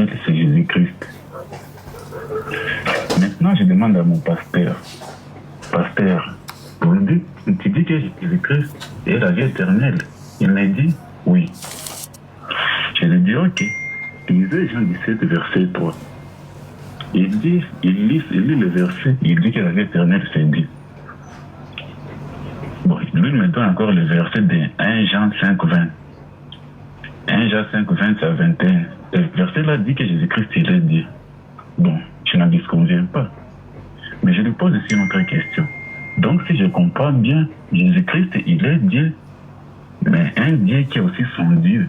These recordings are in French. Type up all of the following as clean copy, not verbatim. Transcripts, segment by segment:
éternel, c'est Jésus-Christ. Maintenant, je demande à mon pasteur, tu dis que Jésus-Christ est la vie éternelle. Il m'a dit oui. Je lui dis ok. Il lisait Jean 17, verset 3. Il lit le verset, il dit que la vie éternelle, c'est Dieu. Bon, lui me donne encore le verset de 1 Jean 5, 20. 1 Jean 5, 20 à 21. Le verset là dit que Jésus-Christ, il est Dieu. Bon, je n'en disconviens pas. Mais je lui pose aussi une autre question. Donc, si je comprends bien, Jésus-Christ, il est Dieu, mais un Dieu qui est aussi son Dieu.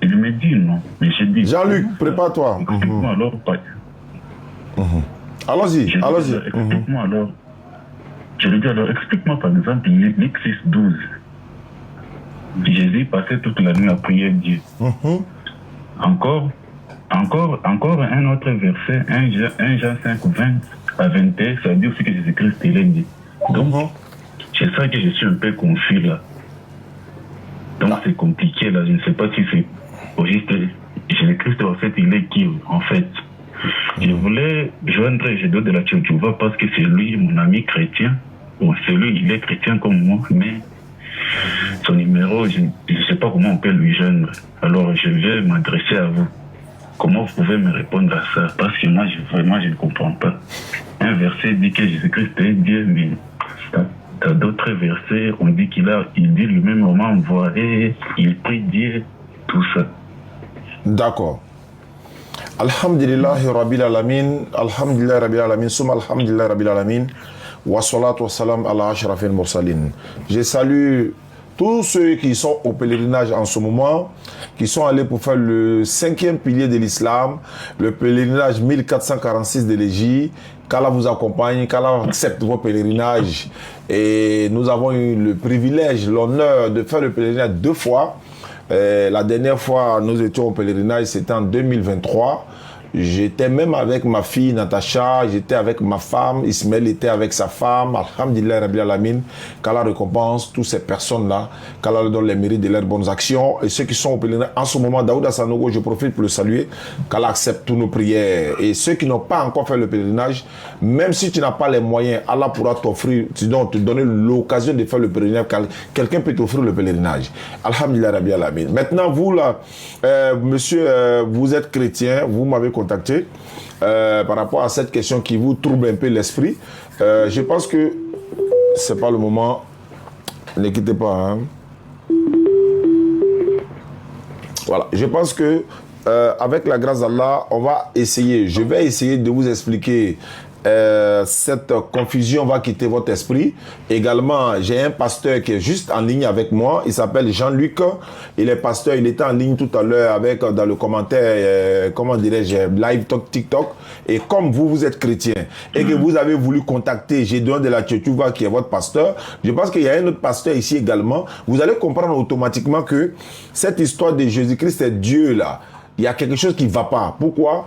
Il me dit non. Mais je dis... Jean-Luc, prépare-toi. Explique-moi alors. Allons-y. Explique-moi alors. Je lui dis alors, explique-moi par exemple Luc 6, 12. Jésus passait toute la nuit à prier Dieu. Encore un autre verset, 1 Jean 5, 20 à 21, ça dit aussi que Jésus-Christ, il est Dieu. Donc, c'est ça que je suis un peu confus là. Donc, c'est compliqué là. Je ne sais pas si c'est juste Jésus-Christ, en fait, il est qui en fait. Je voulais joindre Gédo de la Tchotchouva parce que c'est lui, mon ami chrétien. Bon, c'est lui, il est chrétien comme moi, mais son numéro, je ne sais pas comment on peut lui joindre. Alors, je vais m'adresser à vous. Comment vous pouvez me répondre à ça? Parce que moi, vraiment, je ne comprends pas. Un verset dit que Jésus-Christ est Dieu, mais dans d'autres versets, on dit il dit lui-même moment envoyé, il prie Dieu, tout ça. D'accord. Alhamdulillahi Rabbil Alamin, Alhamdulillahi Rabbil Alamin, Souma Alhamdulillahi Rabbil Alamin, wa salatu wa salam ala ashrafil mursalin. Je salue tous ceux qui sont au pèlerinage en ce moment, qui sont allés pour faire le 5e pilier de l'islam, le pèlerinage 1446 de l'Égypte. Qu'Allah vous accompagne, qu'Allah accepte vos pèlerinages. Et nous avons eu le privilège, l'honneur de faire le pèlerinage 2 fois. La dernière fois, nous étions au pèlerinage, c'était en 2023. J'étais même avec ma fille Natacha, j'étais avec ma femme, Ismaël était avec sa femme, Alhamdulillah Rabbil Alamin, qu'Allah récompense toutes ces personnes-là, qu'Allah leur donne les mérites de leurs bonnes actions. Et ceux qui sont au pèlerinage, en ce moment, Daouda Sanogo, je profite pour le saluer, qu'Allah accepte toutes nos prières. Et ceux qui n'ont pas encore fait le pèlerinage, même si tu n'as pas les moyens, Allah pourra t'offrir, sinon te donner l'occasion de faire le pèlerinage, quelqu'un peut t'offrir le pèlerinage. Alhamdulillah Rabbil Alamin. Maintenant, vous là, monsieur, vous êtes chrétien, vous m'avez contacté par rapport à cette question qui vous trouble un peu l'esprit. Je pense que c'est pas le moment. Ne quittez pas. Hein. Voilà. Je pense que avec la grâce d'Allah, on va essayer. Je vais essayer de vous expliquer. Cette confusion va quitter votre esprit. Également, j'ai un pasteur qui est juste en ligne avec moi. Il s'appelle Jean-Luc. Il est pasteur. Il était en ligne tout à l'heure avec dans le commentaire, comment dirais-je, live talk TikTok. Et comme vous êtes chrétien et que vous avez voulu contacter Gédéon de la Tchotchouva qui est votre pasteur, je pense qu'il y a un autre pasteur ici également. Vous allez comprendre automatiquement que cette histoire de Jésus-Christ est Dieu là. Il y a quelque chose qui ne va pas. Pourquoi?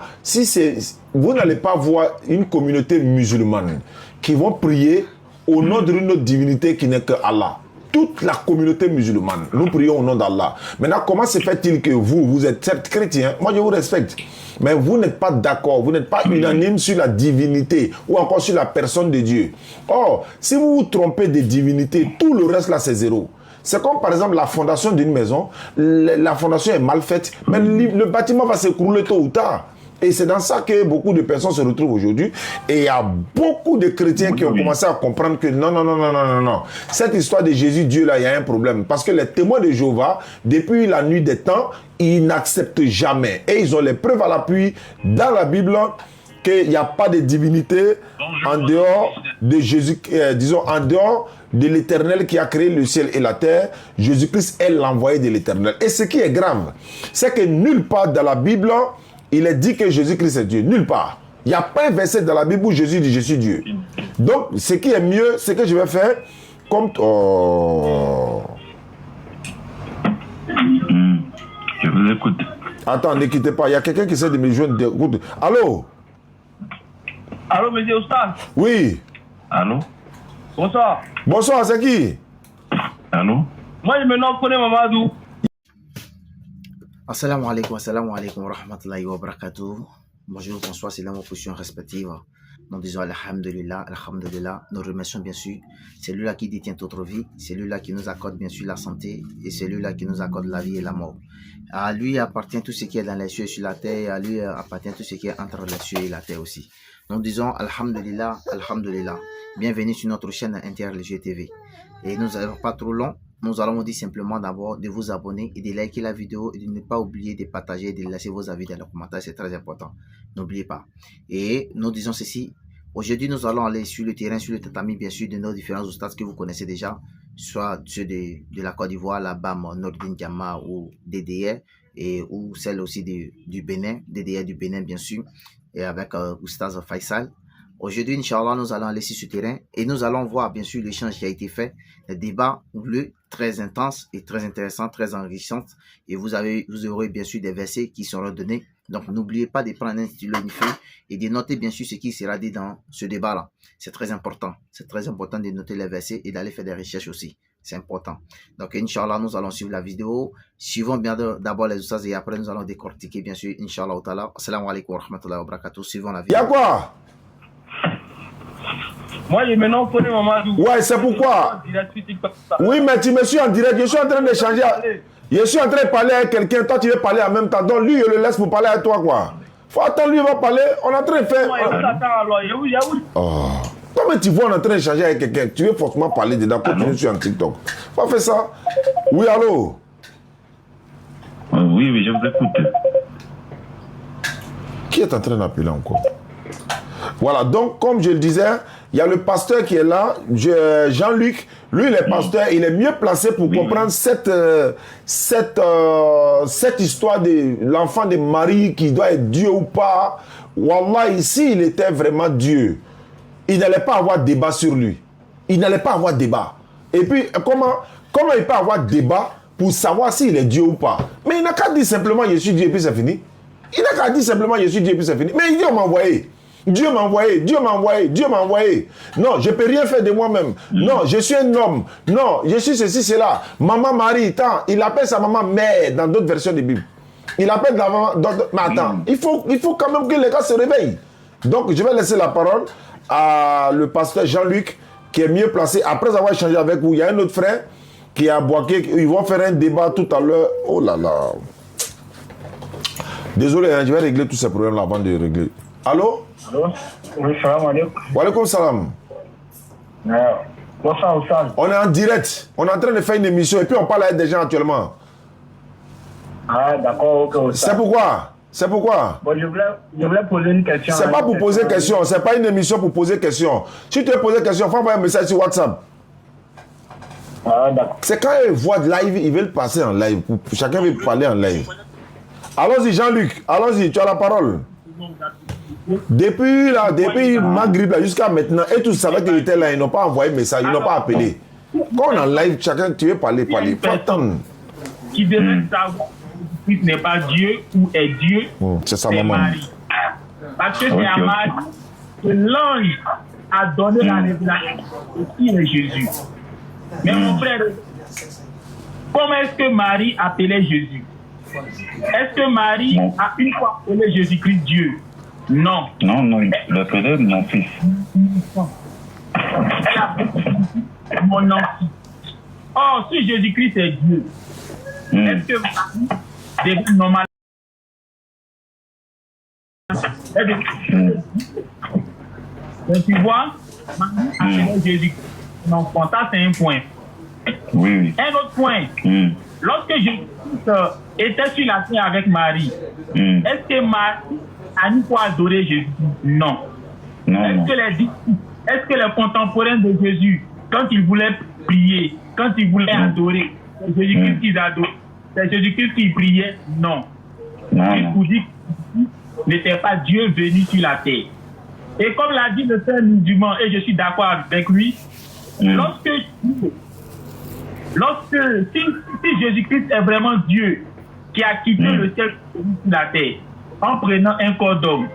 Vous n'allez pas voir une communauté musulmane qui vont prier au nom d'une autre divinité qui n'est que Allah. Toute la communauté musulmane, nous prions au nom d'Allah. Maintenant, comment se fait-il que vous êtes certes chrétien, moi je vous respecte, mais vous n'êtes pas d'accord, vous n'êtes pas unanime sur la divinité ou encore sur la personne de Dieu. Or, si vous vous trompez de divinité, tout le reste là c'est zéro. C'est comme par exemple la fondation d'une maison, la fondation est mal faite, mais le bâtiment va s'écrouler tôt ou tard. Et c'est dans ça que beaucoup de personnes se retrouvent aujourd'hui. Et il y a beaucoup de chrétiens qui ont commencé à comprendre que non. Cette histoire de Jésus, Dieu, là, il y a un problème. Parce que les témoins de Jéhovah, depuis la nuit des temps, ils n'acceptent jamais. Et ils ont les preuves à l'appui dans la Bible qu'il n'y a pas de divinité en dehors de Jésus, disons en dehors de l'Éternel qui a créé le ciel et la terre. Jésus-Christ est l'envoyé de l'Éternel. Et ce qui est grave, c'est que nulle part dans la Bible, il est dit que Jésus-Christ est Dieu. Nulle part. Il n'y a pas un verset dans la Bible où Jésus dit « Je suis Dieu ». Donc, ce qui est mieux, c'est que je vais faire comme... Oh. Je vous écoute. Attends, ne quittez pas. Il y a quelqu'un qui essaie de me joindre. Allô? Allô, monsieur Oustaz? Oui. Allô? Bonsoir. Bonsoir, c'est qui? Allô? Moi, je me nomme Kone Mamadou. Assalamu alaikum wa rahmatullahi wa barakatuh. Bonjour, bonsoir, c'est dans vos positions respectives. Nous disons alhamdulillah, alhamdulillah. Nous remercions bien sûr celui-là qui détient notre vie, celui-là qui nous accorde bien sûr la santé et celui-là qui nous accorde la vie et la mort. À lui appartient tout ce qui est dans les cieux et sur la terre, et à lui appartient tout ce qui est entre les cieux et la terre aussi. Nous disons alhamdulillah, alhamdulillah. Bienvenue sur notre chaîne Interreligieux TV. Et nous n'allons pas trop long. Nous allons vous dire simplement d'abord de vous abonner et de liker la vidéo et de ne pas oublier de partager et de laisser vos avis dans les commentaires, c'est très important. N'oubliez pas. Et nous disons ceci, aujourd'hui nous allons aller sur le terrain, sur le tatami bien sûr de nos différents oustas que vous connaissez déjà, soit ceux de la Côte d'Ivoire, la BAM, Nordin Diama ou DDR, ou celle aussi du Bénin, DDR du Bénin bien sûr, et avec Oustaz Faisal. Aujourd'hui, Inch'Allah, nous allons aller sur ce terrain et nous allons voir bien sûr l'échange qui a été fait, le débat bleu très intense et très intéressant, très enrichissant. Et vous aurez bien sûr des versets qui seront donnés. Donc n'oubliez pas de prendre un stylo, une feuille et de noter bien sûr ce qui sera dit dans ce débat-là. C'est très important. C'est très important de noter les versets et d'aller faire des recherches aussi. C'est important. Donc Inch'Allah, nous allons suivre la vidéo. Suivons bien d'abord les ustaz et après nous allons décortiquer bien sûr Inch'Allah au ta'ala. Assalamu alaikum wa rahmatullahi wa barakatuh. Suivons la vidéo. Y'a quoi? Moi, j'ai maintenant connu Mamadou. Ouais, c'est pourquoi. Oui, mais tu me suis en direct. Je suis en train d'échanger. Je suis en train de parler avec quelqu'un. Toi, tu veux parler en même temps. Donc, lui, je le laisse pour parler avec toi, quoi. Faut attendre, lui, il va parler. On est en train de faire. Oh. Toi, mais tu vois, on est en train d'échanger avec quelqu'un. Tu veux forcément parler dedans. Continue sur un TikTok. Pas fait ça. Oui, allô? Oui, je vous écoute. Qui est en train d'appeler encore? Voilà, donc comme je le disais, il y a le pasteur qui est là, Jean-Luc. Lui, il est pasteur, il est mieux placé pour comprendre cette histoire de l'enfant de Marie qui doit être Dieu ou pas. Wallah, ici, il était vraiment Dieu. Il n'allait pas avoir débat sur lui. Il n'allait pas avoir débat. Et puis, comment il peut avoir débat pour savoir s'il est Dieu ou pas? Mais il n'a qu'à dire simplement, je suis Dieu et puis c'est fini. Il n'a qu'à dire simplement, je suis Dieu et puis c'est fini. Mais il dit, on m'a envoyé. Dieu m'a envoyé, Dieu m'a envoyé, Dieu m'a envoyé. Non, je ne peux rien faire de moi-même. Non, je suis un homme. Non, je suis ceci, cela. Maman Marie, tant, il appelle sa maman mère dans d'autres versions de la Bible. Il appelle la maman. Mais attends, il faut quand même que les gars se réveillent. Donc, je vais laisser la parole à le pasteur Jean-Luc qui est mieux placé. Après avoir échangé avec vous, il y a un autre frère qui est à Boaké. Ils vont faire un débat tout à l'heure. Oh là là. Désolé, je vais régler tous ces problèmes avant de régler. Allô? Allô? Oui, salam alaikum. Wa alaikum salam. Bonsoir, Oustaz. On est en direct. On est en train de faire une émission et puis on parle avec des gens actuellement. Ah, d'accord, ok, Oustaz. C'est pourquoi? C'est pourquoi? Bon, je voulais poser une question. C'est pas pour poser question. C'est pas une émission pour poser question. Si tu veux poser question, il faut envoyer un message sur WhatsApp. Ah, d'accord. C'est quand ils voient de live, ils veulent passer en live. Chacun veut parler en live. Allons-y, Jean-Luc. Allons-y, tu as la parole. Depuis Maghrib jusqu'à maintenant, et tous savaient qu'il était là, ils n'ont pas envoyé message, ils n'ont pas appelé. Quand on est en live, chacun, tu veux parler. Faut attendre. Qui devait savoir que Christ n'est pas Dieu ou est Dieu, c'est sa maman. Marie. Parce que c'est à Marie que l'ange a donné la révélation de qui est Jésus. Mais mon frère, comment est-ce que Marie appelait Jésus? Est-ce que Marie a une fois appelé Jésus-Christ Dieu? Non. Non, le père de mon fils. Elle a dit mon enfant. Or, si Jésus-Christ est Dieu, est-ce que Marie devait normalement. Donc, tu vois, Marie appelait Jésus-Christ mon enfant. Ça, c'est un point. Oui. Un autre point. Lorsque Jésus-Christ était sur la terre avec Marie, est-ce que Marie a une fois adoré Jésus? Non. Est-ce que les contemporains de Jésus, quand ils voulaient prier, quand ils voulaient adorer, c'est Jésus-Christ qu'ils adoraient? C'est Jésus-Christ qui priait? Non. Il vous dit qu'il n'était pas Dieu venu sur la terre. Et comme l'a dit le frère musulman, et je suis d'accord avec lui, si Jésus-Christ est vraiment Dieu qui a quitté le ciel sur la terre en prenant un corps d'homme,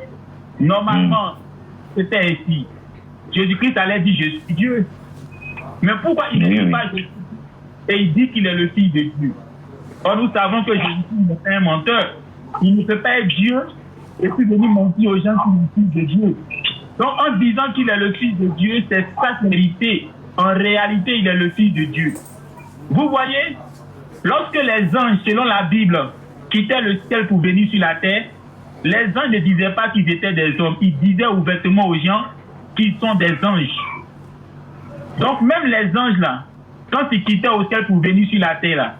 normalement, c'était ainsi. Jésus-Christ allait dire je suis Dieu. Mais pourquoi il ne dit pas Jésus et il dit qu'il est le Fils de Dieu? Or, nous savons que Jésus est un menteur. Il ne peut pas être Dieu et puis venir mentir aux gens qu'il est le Fils de Dieu. Donc, en disant qu'il est le Fils de Dieu, c'est sa vérité. En réalité, il est le Fils de Dieu. Vous voyez, lorsque les anges, selon la Bible, quittaient le ciel pour venir sur la terre, les anges ne disaient pas qu'ils étaient des hommes. Ils disaient ouvertement aux gens qu'ils sont des anges. Donc, même les anges, là, quand ils quittaient au ciel pour venir sur la terre, là,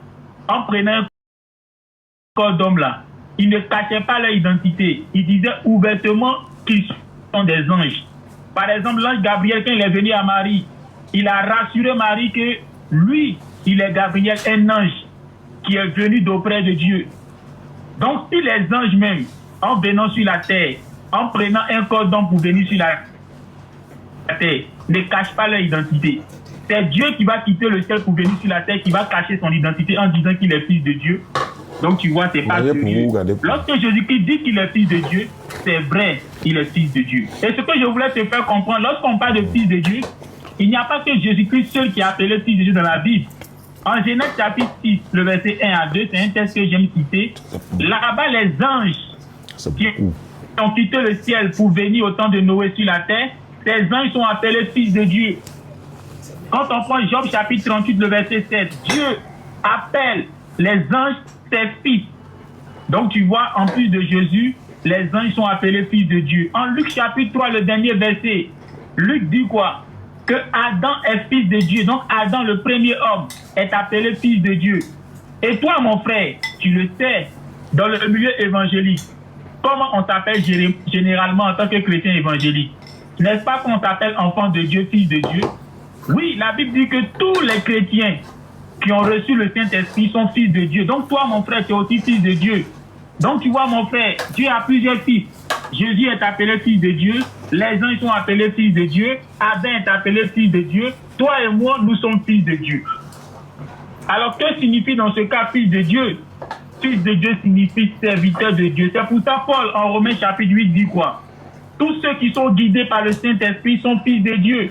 en prenant un corps d'homme, là, ils ne cachaient pas leur identité. Ils disaient ouvertement qu'ils sont des anges. Par exemple, l'ange Gabriel, quand il est venu à Marie, il a rassuré Marie que lui, il est Gabriel, un ange qui est venu d'auprès de Dieu. Donc, si les anges même, en venant sur la terre, en prenant un corps d'homme pour venir sur la terre, ne cachent pas leur identité. C'est Dieu qui va quitter le ciel pour venir sur la terre, qui va cacher son identité en disant qu'il est fils de Dieu. Donc tu vois, c'est pas sérieux. Lorsque Jésus-Christ dit qu'il est fils de Dieu, c'est vrai, il est fils de Dieu. Et ce que je voulais te faire comprendre, lorsqu'on parle de fils de Dieu, il n'y a pas que Jésus-Christ seul qui est appelé fils de Dieu dans la Bible. En Genèse chapitre 6, le verset 1 à 2, c'est un texte que j'aime citer. Là-bas, les anges qui ont quitté le ciel pour venir au temps de Noé sur la terre, ces anges sont appelés fils de Dieu. Quand on prend Job chapitre 38, le verset 7, Dieu appelle les anges ses fils. Donc tu vois, en plus de Jésus, les anges sont appelés fils de Dieu. En Luc chapitre 3, le dernier verset, Luc dit quoi? Que Adam est fils de Dieu. Donc Adam, le premier homme, est appelé fils de Dieu. Et toi, mon frère, tu le sais, dans le milieu évangélique, comment on s'appelle généralement en tant que chrétien évangélique? N'est-ce pas qu'on s'appelle enfant de Dieu, fils de Dieu? Oui, la Bible dit que tous les chrétiens qui ont reçu le Saint-Esprit sont fils de Dieu. Donc toi, mon frère, tu es aussi fils de Dieu. Donc tu vois, mon frère, Dieu a plusieurs fils. Jésus est appelé fils de Dieu. Les anges sont appelés fils de Dieu. Adam est appelé fils de Dieu. Toi et moi, nous sommes fils de Dieu. Alors, que signifie dans ce cas fils de Dieu? Fils de Dieu signifie serviteur de Dieu. C'est pour ça Paul, en Romains chapitre 8, dit quoi? Tous ceux qui sont guidés par le Saint-Esprit sont fils de Dieu.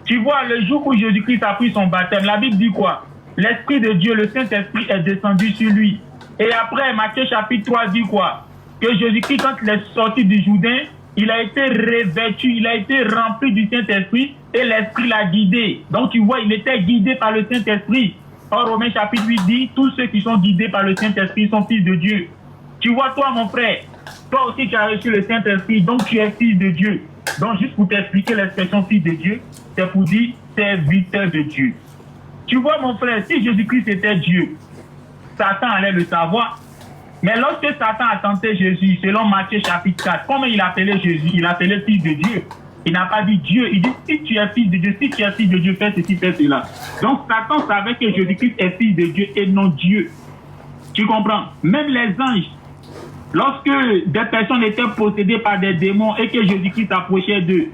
Tu vois, le jour où Jésus-Christ a pris son baptême, la Bible dit quoi? L'Esprit de Dieu, le Saint-Esprit est descendu sur lui. Et après, Matthieu chapitre 3 dit quoi? Que Jésus-Christ, quand il est sorti du Jourdain, il a été revêtu, il a été rempli du Saint-Esprit et l'Esprit l'a guidé. Donc tu vois, il était guidé par le Saint-Esprit. Or, Romains chapitre 8 dit, tous ceux qui sont guidés par le Saint-Esprit sont fils de Dieu. Tu vois, toi, mon frère, toi aussi tu as reçu le Saint-Esprit, donc tu es fils de Dieu. Donc juste pour t'expliquer l'expression fils de Dieu, c'est pour dire serviteur de Dieu. Tu vois, mon frère, si Jésus-Christ était Dieu, Satan allait le savoir. Mais lorsque Satan a tenté Jésus, selon Matthieu chapitre 4, comment il appelait Jésus? Il appelait fils de Dieu. Il n'a pas dit Dieu. Il dit, si tu es fils de Dieu, si tu es fils de Dieu, fais ceci, fais cela. Donc Satan savait que Jésus-Christ est fils de Dieu et non Dieu. Tu comprends? Même les anges, lorsque des personnes étaient possédées par des démons et que Jésus-Christ approchait d'eux,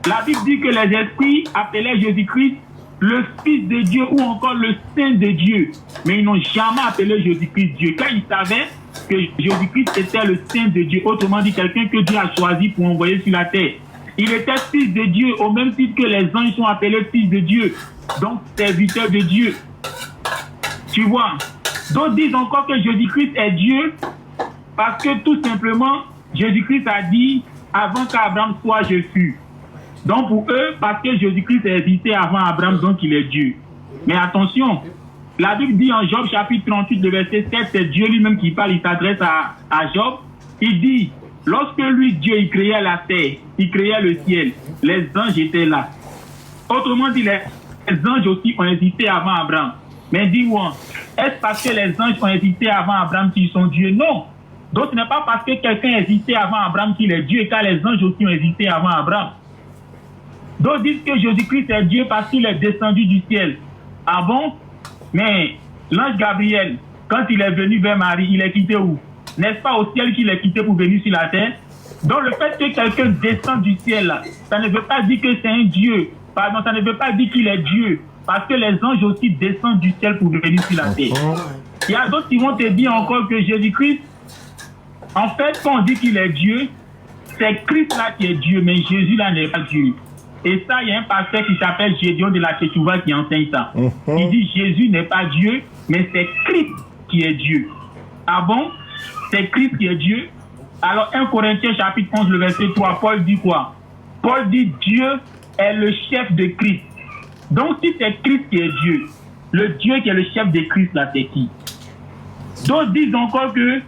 la Bible dit que les esprits appelaient Jésus-Christ le Fils de Dieu ou encore le Saint de Dieu. Mais ils n'ont jamais appelé Jésus-Christ Dieu, car ils savaient que Jésus-Christ était le Saint de Dieu. Autrement dit, quelqu'un que Dieu a choisi pour envoyer sur la terre. Il était fils de Dieu, au même titre que les anges sont appelés fils de Dieu. Donc, serviteur de Dieu. Tu vois? D'autres disent encore que Jésus-Christ est Dieu, parce que tout simplement, Jésus-Christ a dit, avant qu'Abraham soit, je fus. Donc pour eux, parce que Jésus-Christ existait avant Abraham, donc il est Dieu. Mais attention, la Bible dit en Job chapitre 38, le verset 7, c'est Dieu lui-même qui parle, il s'adresse à Job. Il dit, lorsque lui, Dieu, il créait la terre, il créait le ciel, les anges étaient là. Autrement dit, les anges aussi ont existé avant Abraham. Mais dis-moi, est-ce parce que les anges ont existé avant Abraham qu'ils sont Dieu? Non. Donc ce n'est pas parce que quelqu'un existait avant Abraham qu'il est Dieu, car les anges aussi ont existé avant Abraham. D'autres disent que Jésus-Christ est Dieu parce qu'il est descendu du ciel. Ah bon? Mais l'ange Gabriel, quand il est venu vers Marie, il est quitté où? N'est-ce pas au ciel qu'il est quitté pour venir sur la terre? Donc le fait que quelqu'un descende du ciel, là, ça ne veut pas dire que c'est un Dieu. Pardon, ça ne veut pas dire qu'il est Dieu. Parce que les anges aussi descendent du ciel pour venir sur la terre. Il y a d'autres qui vont te dire encore que Jésus-Christ, en fait, quand on dit qu'il est Dieu, c'est Christ là qui est Dieu, mais Jésus là n'est pas Dieu. Et ça, il y a un pasteur qui s'appelle Gédéon de la Tchétchouva qui enseigne ça. Il dit Jésus n'est pas Dieu, mais c'est Christ qui est Dieu. Ah bon? C'est Christ qui est Dieu. Alors 1 Corinthiens chapitre 11, le verset 3, Paul dit quoi? Paul dit Dieu est le chef de Christ. Donc si c'est Christ qui est Dieu, le Dieu qui est le chef de Christ là, c'est qui? D'autres disent encore que,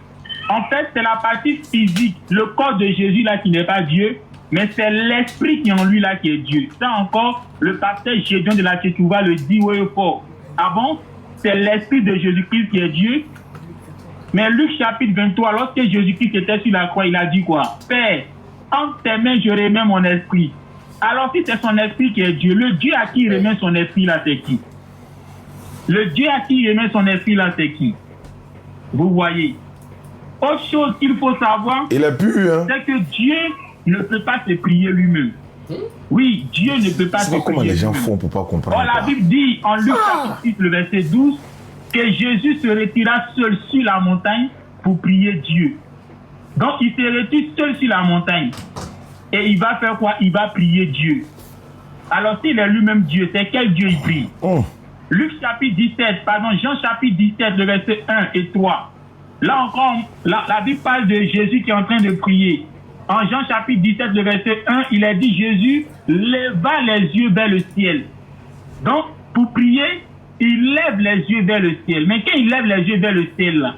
en fait, c'est la partie physique, le corps de Jésus là qui n'est pas Dieu, mais c'est l'esprit qui est en lui là qui est Dieu. Ça encore, le pasteur Gédéon de la Tchétouva le dit oui fort. Ah bon? C'est l'esprit de Jésus-Christ qui est Dieu. Mais Luc chapitre 23, lorsque Jésus-Christ était sur la croix, il a dit quoi? Père, entre tes mains je remets mon esprit. Alors si c'est son esprit qui est Dieu, le Dieu à qui il remet son esprit là, c'est qui? Le Dieu à qui il remet son esprit là, c'est qui? Vous voyez. Autre chose qu'il faut savoir, il est pur, hein? C'est que Dieu ne peut pas se prier lui-même. Oui, Dieu ne peut pas se prier. Comment les gens font pour pas comprendre? Or, la Bible dit en Luc chapitre 6, le verset 12, que Jésus se retira seul sur la montagne pour prier Dieu. Donc, il se retire seul sur la montagne. Et il va faire quoi? Il va prier Dieu. Alors, s'il est lui-même Dieu, c'est quel Dieu il prie? Luc chapitre 17, pardon, Jean chapitre 17, le verset 1 et 3. Là encore, la Bible parle de Jésus qui est en train de prier. En Jean chapitre 17, le verset 1, il a dit Jésus leva les yeux vers le ciel. Donc, pour prier, il lève les yeux vers le ciel. Mais quand il lève les yeux vers le ciel, là,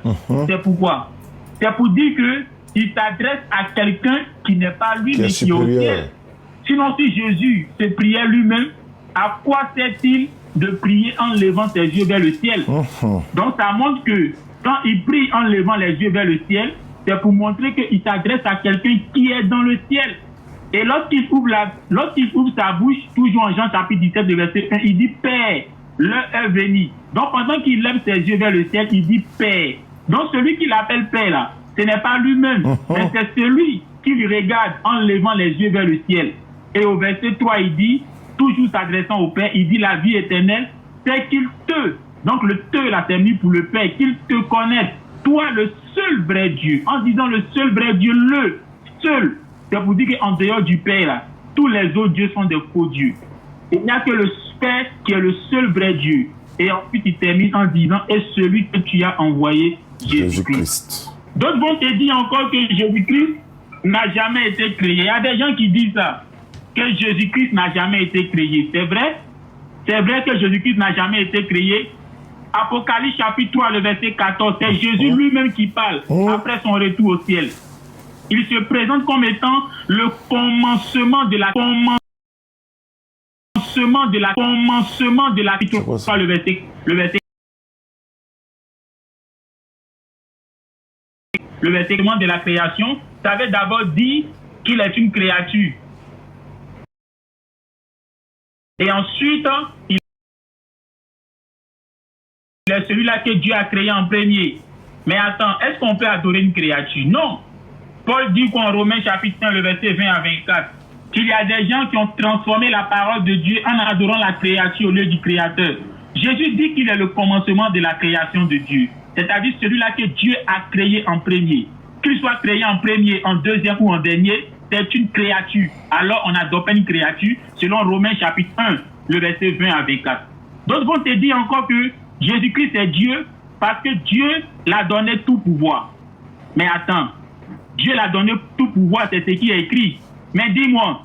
c'est pourquoi? C'est pour dire qu'il s'adresse à quelqu'un qui n'est pas lui, mais qui est au ciel. Sinon, si Jésus se priait lui-même, à quoi sert-il de prier en levant ses yeux vers le ciel? Donc, ça montre que quand il prie en levant les yeux vers le ciel, c'est pour montrer qu'il s'adresse à quelqu'un qui est dans le ciel. Et lorsqu'il ouvre sa bouche, toujours en Jean chapitre 17, verset 1, il dit Père, l'heure est venue. Donc pendant qu'il lève ses yeux vers le ciel, il dit Père. Donc celui qui l'appelle Père là, ce n'est pas lui-même, mais c'est celui qui lui regarde en levant les yeux vers le ciel. Et au verset 3, il dit, toujours s'adressant au Père, il dit la vie éternelle, c'est qu'il te, donc le te là c'est mis pour le Père, qu'il te connaisse, toi le seul vrai Dieu. En disant le seul vrai Dieu, le seul, c'est pour dire qu'en dehors du Père là, tous les autres dieux sont des faux dieux. Il n'y a que le Père qui est le seul vrai Dieu. Et ensuite il termine en disant, et celui que tu as envoyé, Jésus-Christ. D'autres vont te dire encore que Jésus-Christ n'a jamais été créé. Il y a des gens qui disent ça, que Jésus-Christ n'a jamais été créé. C'est vrai? C'est vrai que Jésus-Christ n'a jamais été créé. Apocalypse chapitre 3, le verset 14, c'est Jésus lui-même qui parle après son retour au ciel. Il se présente comme étant le commencement de la le verset de la création, ça veut d'abord dire qu'il est une créature. Et ensuite, il est celui-là que Dieu a créé en premier. Mais attends, est-ce qu'on peut adorer une créature? Non. Paul dit qu'en Romains chapitre 1, le verset 20 à 24, qu'il y a des gens qui ont transformé la parole de Dieu en adorant la créature au lieu du Créateur. Jésus dit qu'il est le commencement de la création de Dieu. C'est-à-dire celui-là que Dieu a créé en premier. Qu'il soit créé en premier, en deuxième ou en dernier, c'est une créature. Alors on adopte une créature selon Romains chapitre 1, le verset 20 à 24. D'autres vont te dire encore que Jésus-Christ est Dieu parce que Dieu l'a donné tout pouvoir. Mais attends, Dieu l'a donné tout pouvoir, c'est ce qui est écrit. Mais dis-moi,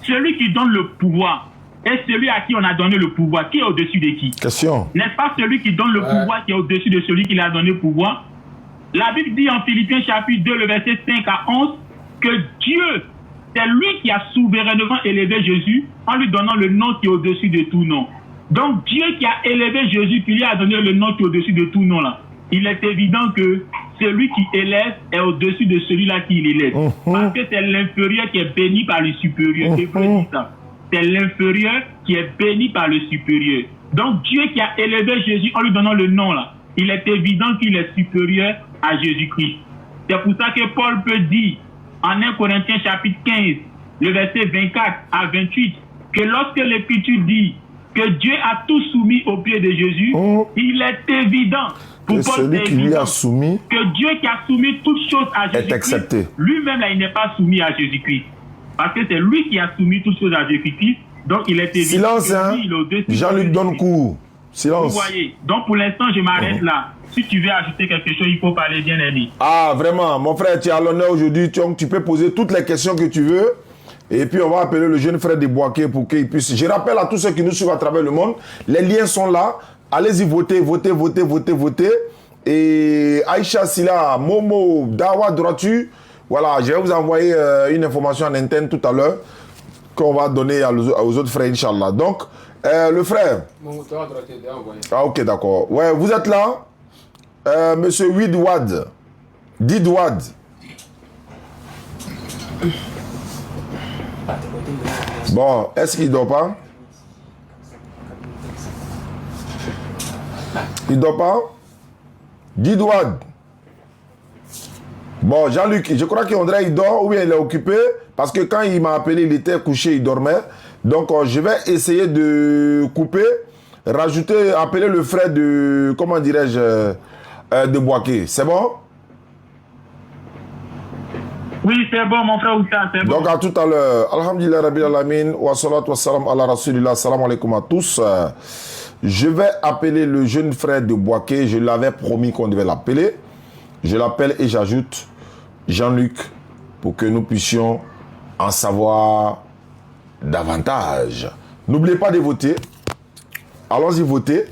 celui qui donne le pouvoir est celui à qui on a donné le pouvoir. Qui est au-dessus de qui? Question. N'est-ce pas celui qui donne le pouvoir qui est au-dessus de celui qui l'a donné le pouvoir? La Bible dit en Philippiens chapitre 2, le verset 5 à 11, que Dieu, c'est lui qui a souverainement élevé Jésus en lui donnant le nom qui est au-dessus de tout nom. Donc Dieu qui a élevé Jésus, qui lui a donné le nom qui est au-dessus de tout nom là, il est évident que celui qui élève est au-dessus de celui-là qui l'élève. Parce que c'est l'inférieur qui est béni par le supérieur. C'est l'inférieur qui est béni par le supérieur. Donc Dieu qui a élevé Jésus en lui donnant le nom là, il est évident qu'il est supérieur à Jésus-Christ. C'est pour ça que Paul peut dire en 1 Corinthiens chapitre 15, le verset 24 à 28, que lorsque l'Écriture dit que Dieu a tout soumis au pied de Jésus, il est évident pour Paul, celui qui lui a soumis, que Dieu qui a soumis toutes choses à Jésus-Christ, lui-même là, il n'est pas soumis à Jésus-Christ. Parce que c'est lui qui a soumis toutes choses à Jésus-Christ, donc il est évident silence, que lui, il est au-dessus. Jean-Luc donne cours. Silence. Vous voyez. Donc pour l'instant, je m'arrête là. Si tu veux ajouter quelque chose, il faut parler bien aimé. Ah, vraiment, mon frère, tu es à l'honneur aujourd'hui. Tu peux poser toutes les questions que tu veux. Et puis, on va appeler le jeune frère de Boaké pour qu'il puisse... Je rappelle à tous ceux qui nous suivent à travers le monde, les liens sont là. Allez-y, votez. Et Aïcha Silla, Momo, Dawa, Droitu. Voilà, je vais vous envoyer une information en interne tout à l'heure qu'on va donner aux autres frères, Inch'Allah. Donc, le frère... Ah, ok, d'accord. Ouais, vous êtes là, monsieur Widwad. Didwad. Bon, est-ce qu'il ne dort pas? Il ne dort pas? Didwad. Bon, Jean-Luc, je crois qu'André, il dort ou bien il est occupé. Parce que quand il m'a appelé, il était couché, il dormait. Donc, je vais essayer de couper, rajouter, appeler le frère de, comment dirais-je, de Boaké. C'est bon? Oui, c'est bon, mon frère Outa, c'est bon. Donc, à tout à l'heure. Alhamdulillah, Rabbil Alamin, wa salatu wa salam ala rasulillah, salam alaikum à tous. Je vais appeler le jeune frère de Boaké. Je l'avais promis qu'on devait l'appeler. Je l'appelle et j'ajoute Jean-Luc pour que nous puissions en savoir davantage. N'oubliez pas de voter. Allons-y voter.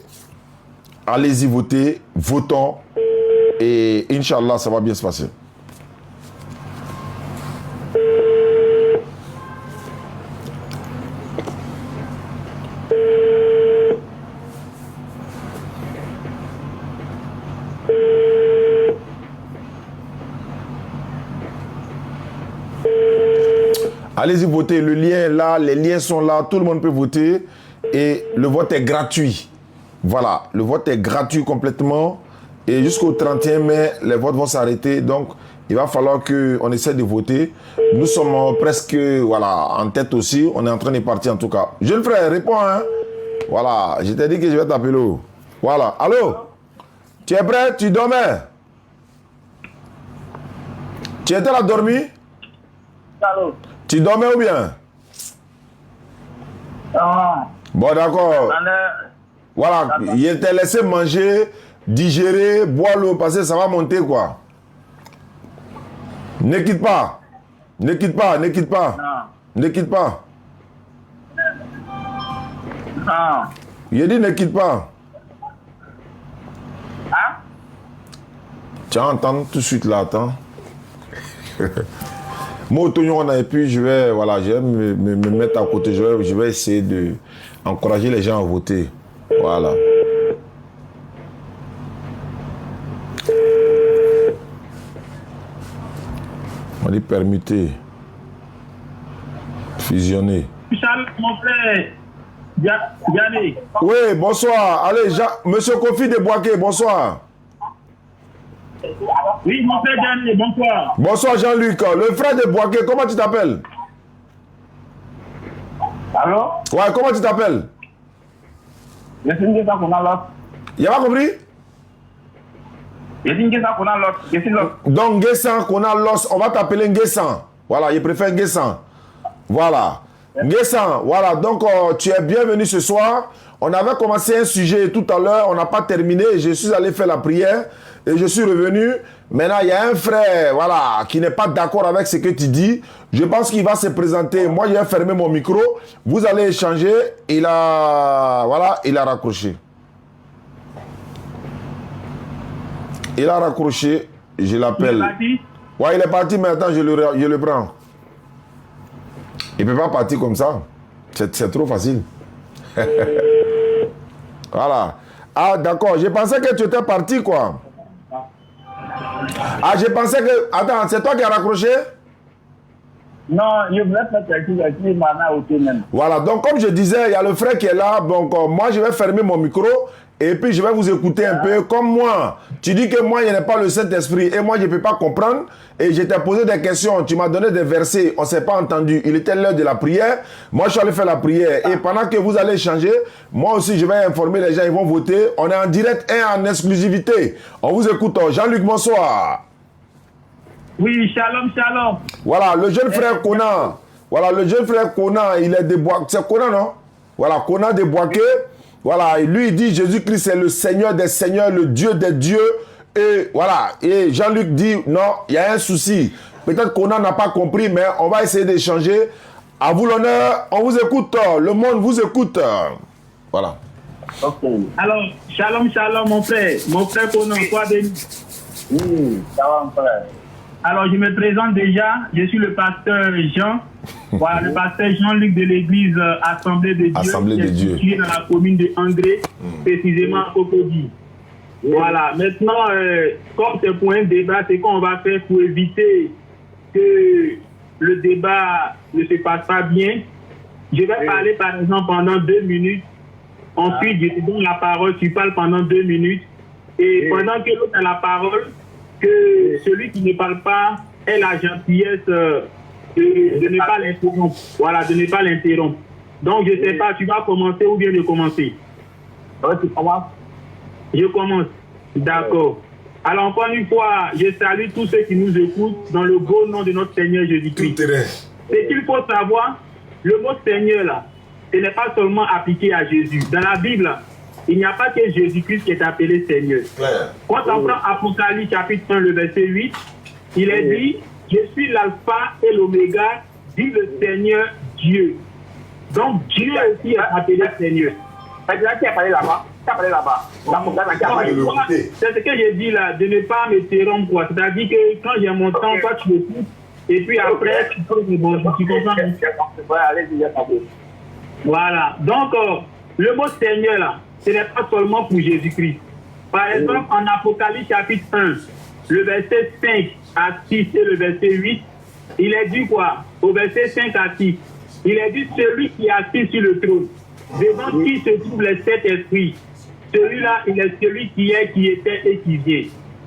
Allez-y voter. Votons. Et Inch'Allah, ça va bien se passer. Allez-y voter, le lien est là, les liens sont là, tout le monde peut voter et le vote est gratuit. Voilà, le vote est gratuit complètement et jusqu'au 31 mai, les votes vont s'arrêter. Donc, il va falloir qu'on essaie de voter. Nous sommes presque en tête aussi, on est en train de partir en tout cas. Jeune frère, réponds. Hein? Voilà, je t'ai dit que je vais t'appeler. Voilà, allô? Tu es prêt? Tu dormais? Tu étais là dormi? Allô? Tu dormais ou bien? Ah. Bon, d'accord. Voilà, il t'a laissé manger, digérer, boire l'eau, parce que ça va monter, quoi. Ne quitte pas. Ne quitte pas, ne quitte pas. Non. Ne quitte pas. Ah. Il a dit ne quitte pas. Hein? Tu vas entendre tout de suite là, attends. Moi, et puis je vais, je vais me mettre à côté. Je vais essayer d'encourager les gens à voter. Voilà. On dit permuter. Fusionner. Salut, mon frère. Yannick. Oui, bonsoir. Allez, monsieur Kofi de Boaké, bonsoir. Oui, mon frère Yannick, bonsoir. Bonsoir Jean-Luc. Le frère de Boaké, comment tu t'appelles? Allô? Ouais, comment tu t'appelles? Je suis Ngesa Konalot. Il a pas compris? Je suis Ngesa Konalot. Je suis Lot. Donc, Ngesan, qu'on a l'os, on va t'appeler Ngesan. Voilà, il préfère Ngesan. Voilà. Ngesan, voilà. Donc, tu es bienvenu ce soir. On avait commencé un sujet tout à l'heure, on n'a pas terminé. Je suis allé faire la prière et je suis revenu. Maintenant, il y a un frère, voilà, qui n'est pas d'accord avec ce que tu dis. Je pense qu'il va se présenter. Moi, j'ai fermé mon micro. Vous allez échanger. Il a raccroché. Il a raccroché. Je l'appelle. Il est parti? Ouais, il est parti, mais attends, je le prends. Il ne peut pas partir comme ça. C'est trop facile. Voilà. Ah, d'accord. Je pensais que tu étais parti, quoi. Ah, je pensais que... Attends, c'est toi qui as raccroché? Non, je voulais faire quelque chose qui m'a ôté même. Voilà. Donc, comme je disais, il y a le frère qui est là. Donc, moi, je vais fermer mon micro. Et puis, je vais vous écouter un peu. Comme moi, tu dis que moi, il n'y a pas le Saint-Esprit. Et moi, je ne peux pas comprendre. Et je t'ai posé des questions. Tu m'as donné des versets. On ne s'est pas entendu. Il était l'heure de la prière. Moi, je suis allé faire la prière. Et pendant que vous allez changer, moi aussi, je vais informer les gens. Ils vont voter. On est en direct et en exclusivité. On vous écoute. Jean-Luc, bonsoir. Oui, shalom, shalom. Voilà, le jeune frère Conan. Voilà, le jeune frère Conan, il est de Boaké. C'est Conan, non? Voilà, Conan de Boaké. Voilà, et lui il dit Jésus-Christ est le Seigneur des seigneurs, le Dieu des dieux. Et voilà, et Jean-Luc dit non, il y a un souci. Peut-être qu'on n'en a pas compris, mais on va essayer d'échanger. À vous l'honneur, on vous écoute, le monde vous écoute. Voilà. Ok. Alors, shalom, shalom, mon frère. Mon frère, qu'on en soit béni. Oui, ça va, mon frère. Alors, je me présente déjà. Je suis le pasteur Jean. Voilà, le pasteur Jean-Luc de l'église Assemblée de Dieu. Assemblée de Dieu. Qui est dans la commune de Angré, précisément à Cocody. Voilà, maintenant, comme c'est pour un débat, c'est qu'on va faire pour éviter que le débat ne se passe pas bien. Je vais parler, par exemple, pendant 2 minutes. Ensuite, je te donne la parole, tu parles pendant 2 minutes. Et pendant que l'autre a la parole, que celui qui ne parle pas ait la gentillesse de ne pas l'interrompre. Voilà, de ne pas l'interrompre. Donc, je ne sais pas, tu vas commencer ou bien de commencer? Tu commences? Je commence. D'accord. Alors, encore une fois, je salue tous ceux qui nous écoutent dans le beau nom de notre Seigneur Jésus-Christ. Ce qu'il faut savoir, le mot Seigneur, là, ce n'est pas seulement appliqué à Jésus. Dans la Bible, il n'y a pas que Jésus-Christ qui est appelé Seigneur. Quand on prend Apocalypse chapitre 1, le verset 8, il est dit, je suis l'alpha et l'oméga, dit le Seigneur Dieu. Donc, Dieu aussi est appelé Seigneur. Qui a parlé là-bas? Qui a parlé là-bas? C'est ce que j'ai dit là, de ne pas m'interrompre. C'est-à-dire que quand j'ai mon temps, toi tu écoutes, et puis après, tu peux rebondir. Tu comprends? Voilà. Donc, le mot Seigneur là, ce n'est pas seulement pour Jésus-Christ. Par exemple, en Apocalypse chapitre 1, le verset 5 à 6 et le verset 8, il est dit quoi? Au verset 5 à 6, il est dit celui qui est assis sur le trône, devant qui se trouvent les 7 esprits. Celui-là, il est celui qui est, qui était et qui vient.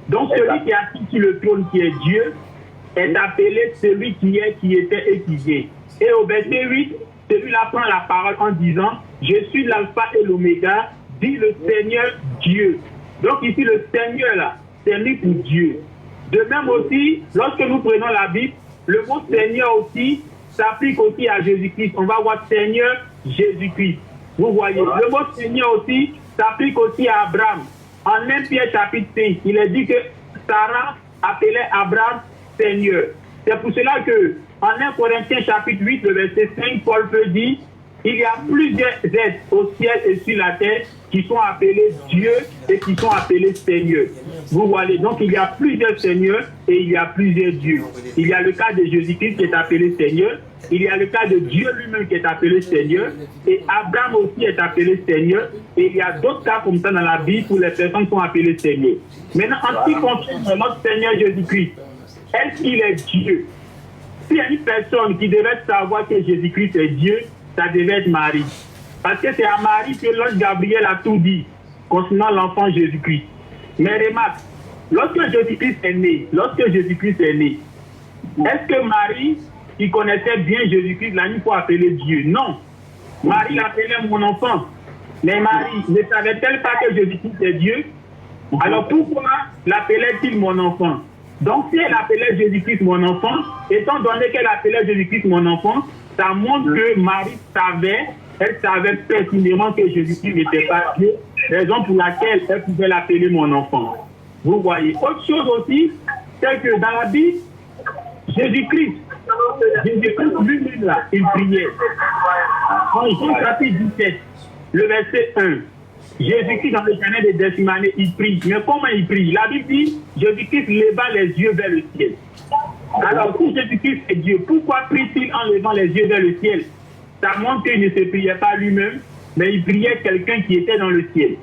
Donc, celui qui est assis sur le trône, qui est Dieu, est appelé celui qui est, qui était et qui vient. Et au verset 8, celui-là prend la parole en disant « Je suis l'alpha et l'oméga, dit le Seigneur Dieu ». Donc ici, le Seigneur, là, c'est lui pour Dieu. De même aussi, lorsque nous prenons la Bible, le mot Seigneur aussi s'applique aussi à Jésus-Christ. On va voir Seigneur Jésus-Christ. Vous voyez, le mot Seigneur aussi s'applique aussi à Abraham. En 1 Pierre chapitre 5, il est dit que Sarah appelait Abraham Seigneur. C'est pour cela que en 1 Corinthiens chapitre 8, le verset 5, Paul peut dire il y a plusieurs êtres au ciel et sur la terre qui sont appelés Dieu et qui sont appelés Seigneur. Vous voyez, donc il y a plusieurs seigneurs et il y a plusieurs dieux. Il y a le cas de Jésus-Christ qui est appelé Seigneur. Il y a le cas de Dieu lui-même qui est appelé Seigneur. Et Abraham aussi est appelé Seigneur. Et il y a d'autres cas comme ça dans la Bible où les personnes sont appelées Seigneur. Maintenant, en ce qui concerne notre Seigneur Jésus-Christ, est-ce qu'il est Dieu? S'il y a une personne qui devait savoir que Jésus-Christ est Dieu, ça devait être Marie. Parce que c'est à Marie que l'ange Gabriel a tout dit concernant l'enfant Jésus-Christ. Mais remarque, lorsque Jésus-Christ est né, est-ce que Marie, qui connaissait bien Jésus-Christ, l'a mis pour appeler Dieu? Non. Marie l'appelait mon enfant. Mais Marie ne savait-elle pas que Jésus-Christ est Dieu? Alors pourquoi l'appelait-il mon enfant? Donc si elle appelait Jésus-Christ mon enfant, étant donné qu'elle appelait Jésus-Christ mon enfant, ça montre que Marie elle savait pertinemment que Jésus-Christ n'était pas Dieu, raison pour laquelle elle pouvait l'appeler mon enfant. Vous voyez. Autre chose aussi, c'est que dans la Bible, Jésus-Christ lui-même là, il priait. En Jean chapitre 17, le verset 1, Jésus-Christ dans le jardin de Gethsémani, il prie. Mais comment il prie? La Bible dit, Jésus-Christ leva les yeux vers le ciel. Alors, si Jésus-Christ est Dieu, pourquoi prie-t-il en levant les yeux vers le ciel? Ça montre qu'il ne se priait pas lui-même, mais il priait quelqu'un qui était dans le ciel.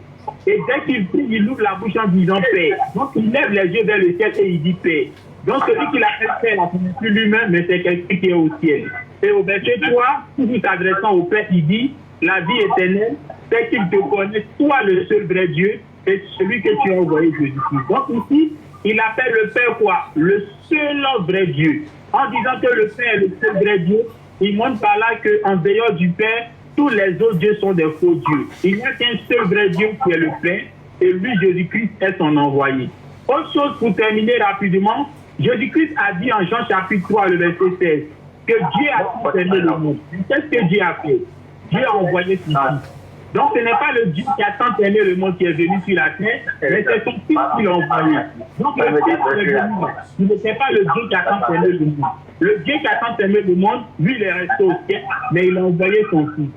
Et dès qu'il prie, il ouvre la bouche en disant Père. Donc, il lève les yeux vers le ciel et il dit Père. Donc, celui qui l'appelle Père, ce n'est plus lui-même, mais c'est quelqu'un qui est au ciel. Et au verset 3, toujours s'adressant au Père, il dit la vie éternelle, c'est qu'il te connaisse, toi le seul vrai Dieu, et celui que tu as envoyé Jésus-Christ. Donc, ici, il appelle le Père quoi? Le seul vrai Dieu. En disant que le Père est le seul vrai Dieu, il montre par là qu'en dehors du Père, tous les autres dieux sont des faux dieux. Il n'y a qu'un seul vrai Dieu qui est le Père, et lui, Jésus-Christ, est son envoyé. Autre chose pour terminer rapidement, Jésus-Christ a dit en Jean chapitre 3, le verset 16, que Dieu a tout aimé le monde. Qu'est-ce que Dieu a fait? Dieu a envoyé son Fils. Donc, ce n'est pas le Dieu qui a tant aimé le monde qui est venu sur la terre, mais c'est son Fils qui l'a envoyé. Donc, le Fils est venu. Il n'était pas le Dieu qui a tant aimé le monde. Le Dieu qui a tant aimé le monde, lui, il est resté au ciel, mais il a envoyé son Fils.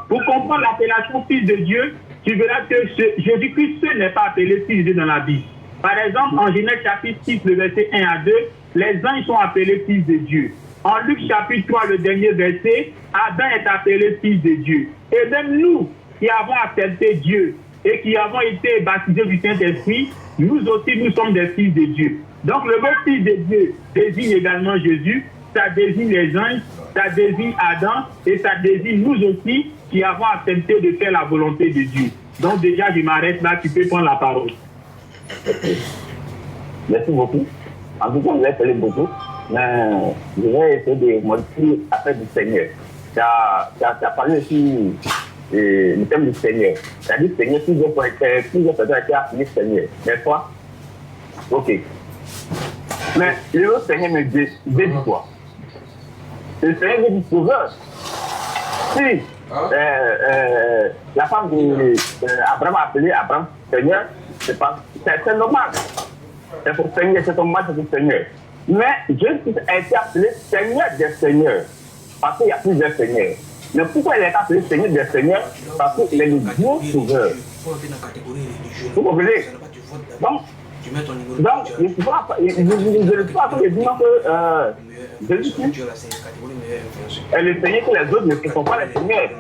Pour comprendre l'appellation Fils de Dieu, tu verras que Jésus-Christ seul n'est pas appelé Fils de Dieu dans la Bible. Par exemple, en Genèse chapitre 6, le verset 1 à 2, les anges sont appelés Fils de Dieu. En Luc chapitre 3, le dernier verset, Adam est appelé Fils de Dieu. Et même nous, qui avons accepté Dieu et qui avons été baptisés du Saint-Esprit, nous aussi, nous sommes des fils de Dieu. Donc, le mot Fils de Dieu désigne également Jésus, ça désigne les anges, ça désigne Adam et ça désigne nous aussi qui avons accepté de faire la volonté de Dieu. Donc, déjà, je m'arrête là, tu peux prendre la parole. Merci beaucoup. En tout cas, vous avez parlé beaucoup, mais je vais essayer de modifier l'affaire du Seigneur. Tu as parlé aussi le thème du Seigneur. Tu as dit Seigneur, plusieurs personnes ont été appelées Seigneur. N'est-ce pas? Ok. Mais le mot Seigneur me dit quoi? Le Seigneur veut dire sauveur. Si la femme d'Abraham a appelé Abraham Seigneur, c'est normal. C'est pour Seigneur, c'est normal, c'est pour Seigneur. Mais Jésus a été appelé Seigneur des Seigneurs. Parce qu'il y a plusieurs Seigneurs. Mais pourquoi il est appelé Seigneur des Seigneurs? Parce qu'il est le Dieu sauveur. Vous comprenez? Donc, je ne sais pas que Jésus est le Seigneur que les autres ne sont pas les Seigneurs.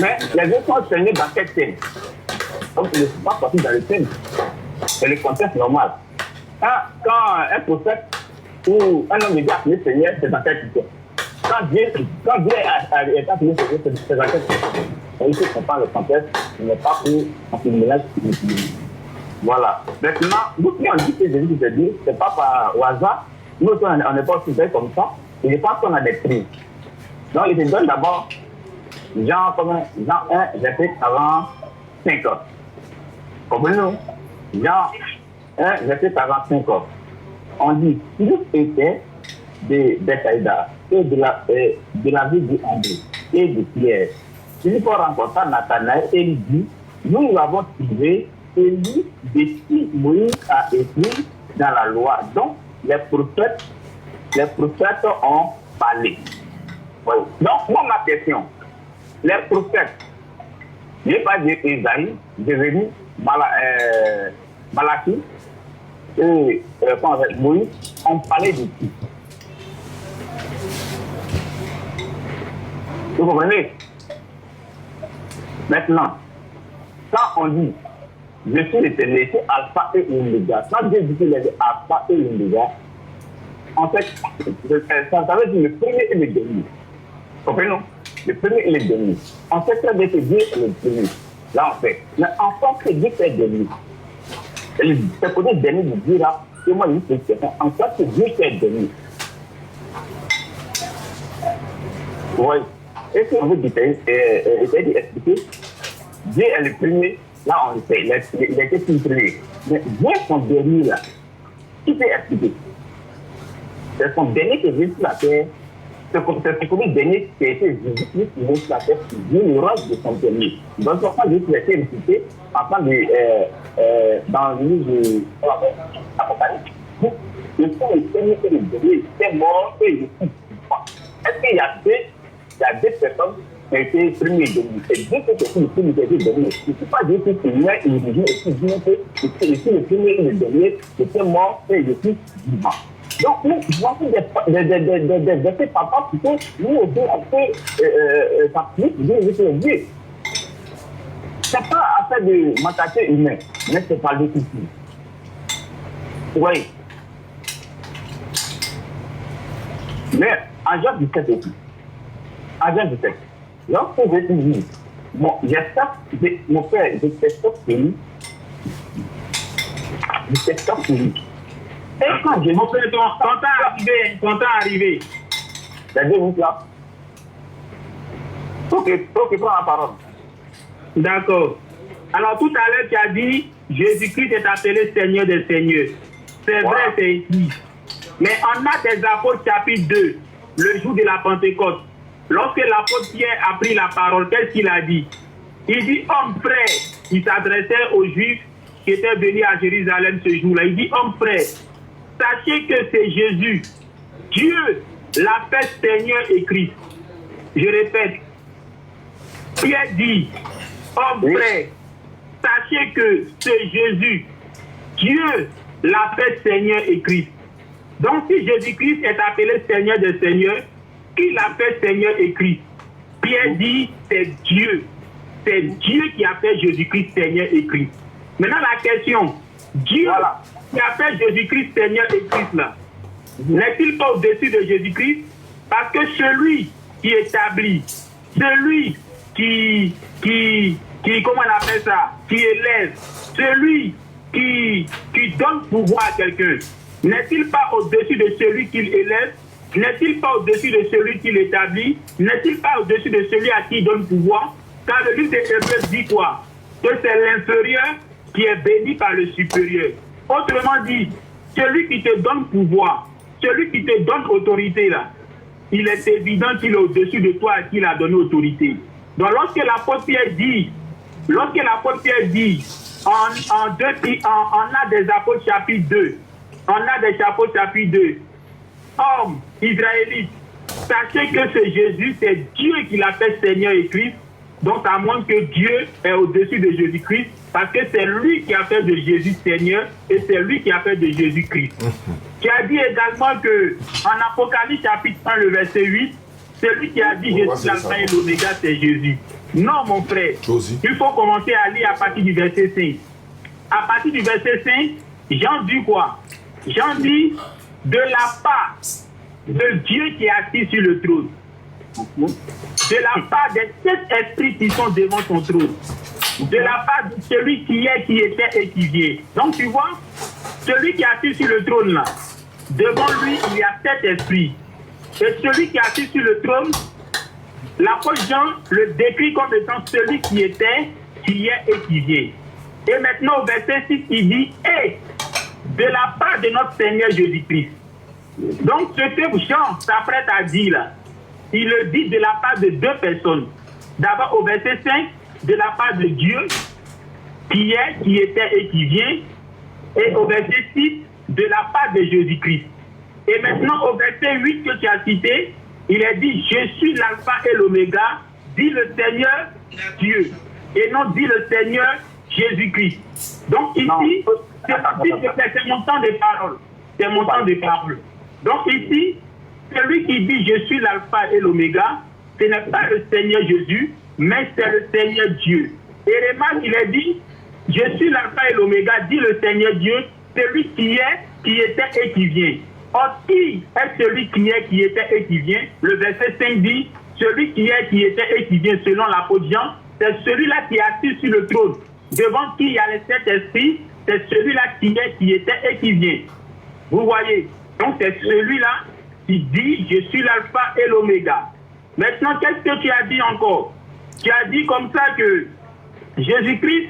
Mais les autres sont Seigneurs dans quel thème? Donc, il ne faut pas sortir dans le thème. C'est le contexte normal. Quand un prophète ou un homme est appelé Seigneur, c'est dans quel thème? Quand Dieu est appelé Seigneur, c'est dans quel thème? Il faut comprendre le contexte, il n'est pas pour un mélange. Voilà. Maintenant, nous qui on dit que Jésus te dit, ce n'est pas par au hasard. Nous, on n'est pas aussi fait comme ça. Et je pense qu'on a des prises. Donc, il te donne d'abord Jean 1, verset 45. Comprenez-nous? Jean 1, verset 45. On dit, s'il était de Bethsaïda et de la ville d'André et de Pierre, Philippe rencontra Nathanaël et lui dit, nous l'avons trouvé celui de qui Moïse a écrit dans la loi. Donc, les prophètes ont parlé. Oui. Donc, moi, ma question, les prophètes, je n'ai pas dit Isaïe, Jérémie, Malachie et Moïse ont parlé de qui? Vous comprenez? Maintenant, quand on dit je suis l'éternel, c'est Alpha et Oméga. Quand Dieu dit qu'il est Alpha et Oméga, en fait, ça veut dire le premier et le dernier. Comprenez-nous? Le premier et le dernier. En fait, très bien que Dieu est le premier. Là, en fait. Mais en tant que Dieu est le dernier, c'est pour le dernier de Dieu là, c'est moi, je dis que en tant que Dieu est le dernier. Oui. Et si on veut expliquer, Dieu est le premier. Là, on le sait, il a été filtré. Mais Dieu, son dernier là, qui peut expliquer? C'est son dernier qui est venu sur la terre. C'est comme le dernier qui a été venu sur la terre, Dieu le rôle de son dernier. Donc, c'est pourquoi Jésus a été ressuscité afin de, dans le livre de l'Apocalypse. Le dernier et le dernier, c'est mort et il est est-ce qu'il y a deux personnes qui ont été premiers et derniers? C'est deux personnes qui ont été derniers. Il ne faut pas dire que c'est l'un et le dernier, et puis dire que c'est le premier et le dernier, c'était mort et il est vivant. Donc, nous, voici des papas qui sont, nous aussi, après, s'appliquent, Dieu. Ce n'est pas affaire de mentalité humaine, mais c'est par le culture. Oui. Mais, en genre du texte aussi. En genre du texte. Lorsque je te dis, bon, mon père, je t'explique pays. Je t'explique pays. Et quand je me fais quand t'es arrivé. Il y a 2 minutes là. Ok, prends la parole. D'accord. Alors tout à l'heure, tu as dit, Jésus-Christ est appelé Seigneur des Seigneurs. C'est vrai, c'est ici. Mais en Actes des Apôtres, chapitre 2, le jour de la Pentecôte, lorsque l'apôtre Pierre a pris la parole, qu'est-ce qu'il a dit? Il dit, homme frère, il s'adressait aux Juifs qui étaient venus à Jérusalem ce jour-là. Il dit, homme frère, sachez que c'est Jésus, Dieu l'a fait Seigneur et Christ. Je répète, Pierre dit, homme frère, sachez que c'est Jésus, Dieu l'a fait Seigneur et Christ. Donc si Jésus-Christ est appelé Seigneur des Seigneurs, qui l'a fait Seigneur et Christ? Pierre dit, c'est Dieu. C'est Dieu qui a fait Jésus-Christ Seigneur et Christ. Maintenant la question, Dieu qui a fait Jésus-Christ Seigneur et Christ là, n'est-il pas au-dessus de Jésus-Christ? Parce que celui qui établit, celui qui comment on appelle ça, qui élève, celui qui donne pouvoir à quelqu'un, n'est-il pas au-dessus de celui qui élève? N'est-il pas au-dessus de celui qui l'établit? N'est-il pas au-dessus de celui à qui il donne pouvoir? Car le livre des Hébreux dit quoi? Que c'est l'inférieur qui est béni par le supérieur. Autrement dit, celui qui te donne pouvoir, celui qui te donne autorité là, il est évident qu'il est au-dessus de toi à qui il a donné autorité. Donc lorsque l'apôtre Pierre dit, en Actes des Apôtres chapitre 2, en Actes des Apôtres chapitre 2, hommes israélites, sachez que c'est Jésus, c'est Dieu qui l'a fait Seigneur et Christ. Donc ça montre que Dieu est au-dessus de Jésus-Christ, parce que c'est lui qui a fait de Jésus Seigneur et c'est lui qui a fait de Jésus Christ. Qui a dit également que en Apocalypse chapitre 1, le verset 8, celui qui a dit je suis l'alpha et l'oméga, c'est Jésus. Non mon frère, il faut commencer à lire à partir du verset 5. À partir du verset 5, Jean dit quoi? Jean dit de la part de Dieu qui est assis sur le trône, de la part des 7 esprits qui sont devant son trône, de la part de celui qui est, qui était et qui vient. Donc tu vois, celui qui est assis sur le trône là, devant lui il y a 7 esprits. Et celui qui est assis sur le trône, l'apôtre Jean le décrit comme étant celui qui était, qui est et qui vient. Et maintenant au verset 6 il dit et de la part de notre Seigneur Jésus-Christ. Donc ce que Jean s'apprête à dire là, il le dit de la part de 2 personnes. D'abord au verset 5, de la part de Dieu, qui est, qui était et qui vient. Et au verset 6, de la part de Jésus-Christ. Et maintenant au verset 8 que tu as cité, il est dit, je suis l'alpha et l'oméga, dit le Seigneur Dieu. Et non dit le Seigneur Jésus-Christ. Donc ici, c'est mon temps de parole. C'est mon temps de parole. Donc ici, celui qui dit je suis l'alpha et l'oméga, ce n'est pas le Seigneur Jésus, mais c'est le Seigneur Dieu. Et remarque, il a dit, je suis l'alpha et l'oméga, dit le Seigneur Dieu, celui qui est, qui était et qui vient. Or, qui est celui qui est, qui était et qui vient? Le verset 5 dit, celui qui est, qui était et qui vient, selon l'apôtre Jean, c'est celui-là qui est assis sur le trône, devant qui il y a les 7 esprits, c'est celui-là qui est, qui était et qui vient. Vous voyez? Donc c'est celui-là qui dit, je suis l'alpha et l'oméga. Maintenant, qu'est-ce que tu as dit encore? Tu as dit comme ça que Jésus-Christ,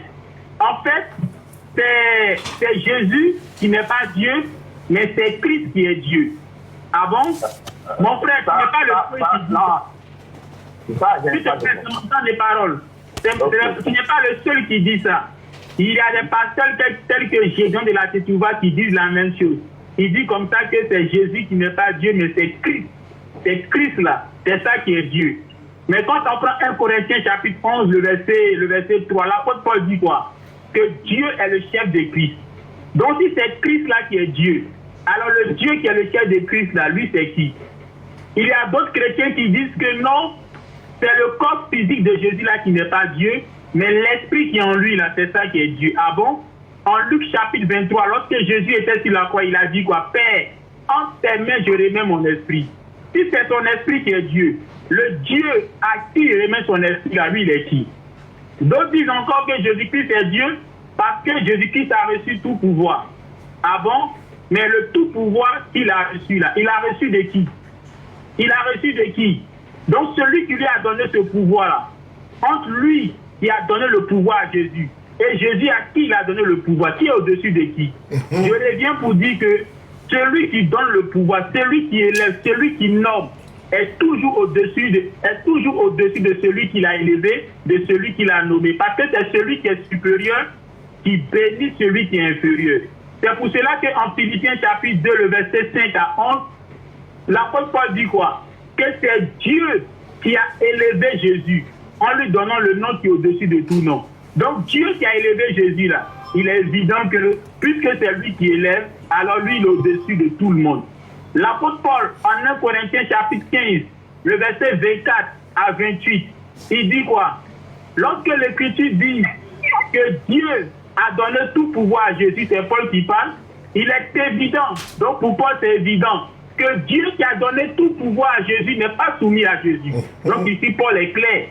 en fait, c'est Jésus qui n'est pas Dieu, mais c'est Christ qui est Dieu. Ah bon? Mon frère, tu n'es pas le seul qui dit ça. Tu te prêtes mon temps de parole. Tu n'es pas le seul qui dit ça. Il y a des pasteurs tels que Gédéon de la Tétouva qui disent la même chose. Il dit comme ça que c'est Jésus qui n'est pas Dieu, mais c'est Christ. C'est Christ là. C'est ça qui est Dieu. Mais quand on prend 1 Corinthiens chapitre 11, le verset 3, l'apôtre Paul dit quoi? Que Dieu est le chef de Christ. Donc si c'est Christ là qui est Dieu, alors le Dieu qui est le chef de Christ là, lui c'est qui? Il y a d'autres chrétiens qui disent que non, c'est le corps physique de Jésus là qui n'est pas Dieu, mais l'esprit qui est en lui là, c'est ça qui est Dieu. Ah bon? En Luc chapitre 23, lorsque Jésus était sur la croix, il a dit quoi? Père, en tes mains je remets mon esprit. Si c'est ton esprit qui est Dieu, le Dieu à qui il remet son esprit là, lui il est qui? D'autres disent encore que Jésus-Christ est Dieu parce que Jésus-Christ a reçu tout pouvoir. Ah bon? Mais le tout pouvoir qu'il a reçu là, il a reçu de qui? Il a reçu de qui? Donc celui qui lui a donné ce pouvoir là, entre lui qui a donné le pouvoir à Jésus, et Jésus à qui il a donné le pouvoir, qui est au-dessus de qui? Je reviens pour dire que celui qui donne le pouvoir, celui qui élève, celui qui nomme, est toujours au-dessus de celui qui l'a élevé, de celui qui l'a nommé. Parce que c'est celui qui est supérieur qui bénit celui qui est inférieur. C'est pour cela qu'en Philippiens chapitre 2, le verset 5 à 11, l'apôtre Paul dit quoi? Que c'est Dieu qui a élevé Jésus en lui donnant le nom qui est au-dessus de tout nom. Donc Dieu qui a élevé Jésus là, il est évident que puisque c'est lui qui élève, alors lui il est au-dessus de tout le monde. L'apôtre Paul, en 1 Corinthiens chapitre 15, le verset 24 à 28, il dit quoi? Lorsque l'Écriture dit que Dieu a donné tout pouvoir à Jésus, c'est Paul qui parle, il est évident, donc pour Paul c'est évident, que Dieu qui a donné tout pouvoir à Jésus n'est pas soumis à Jésus. Donc ici Paul est clair.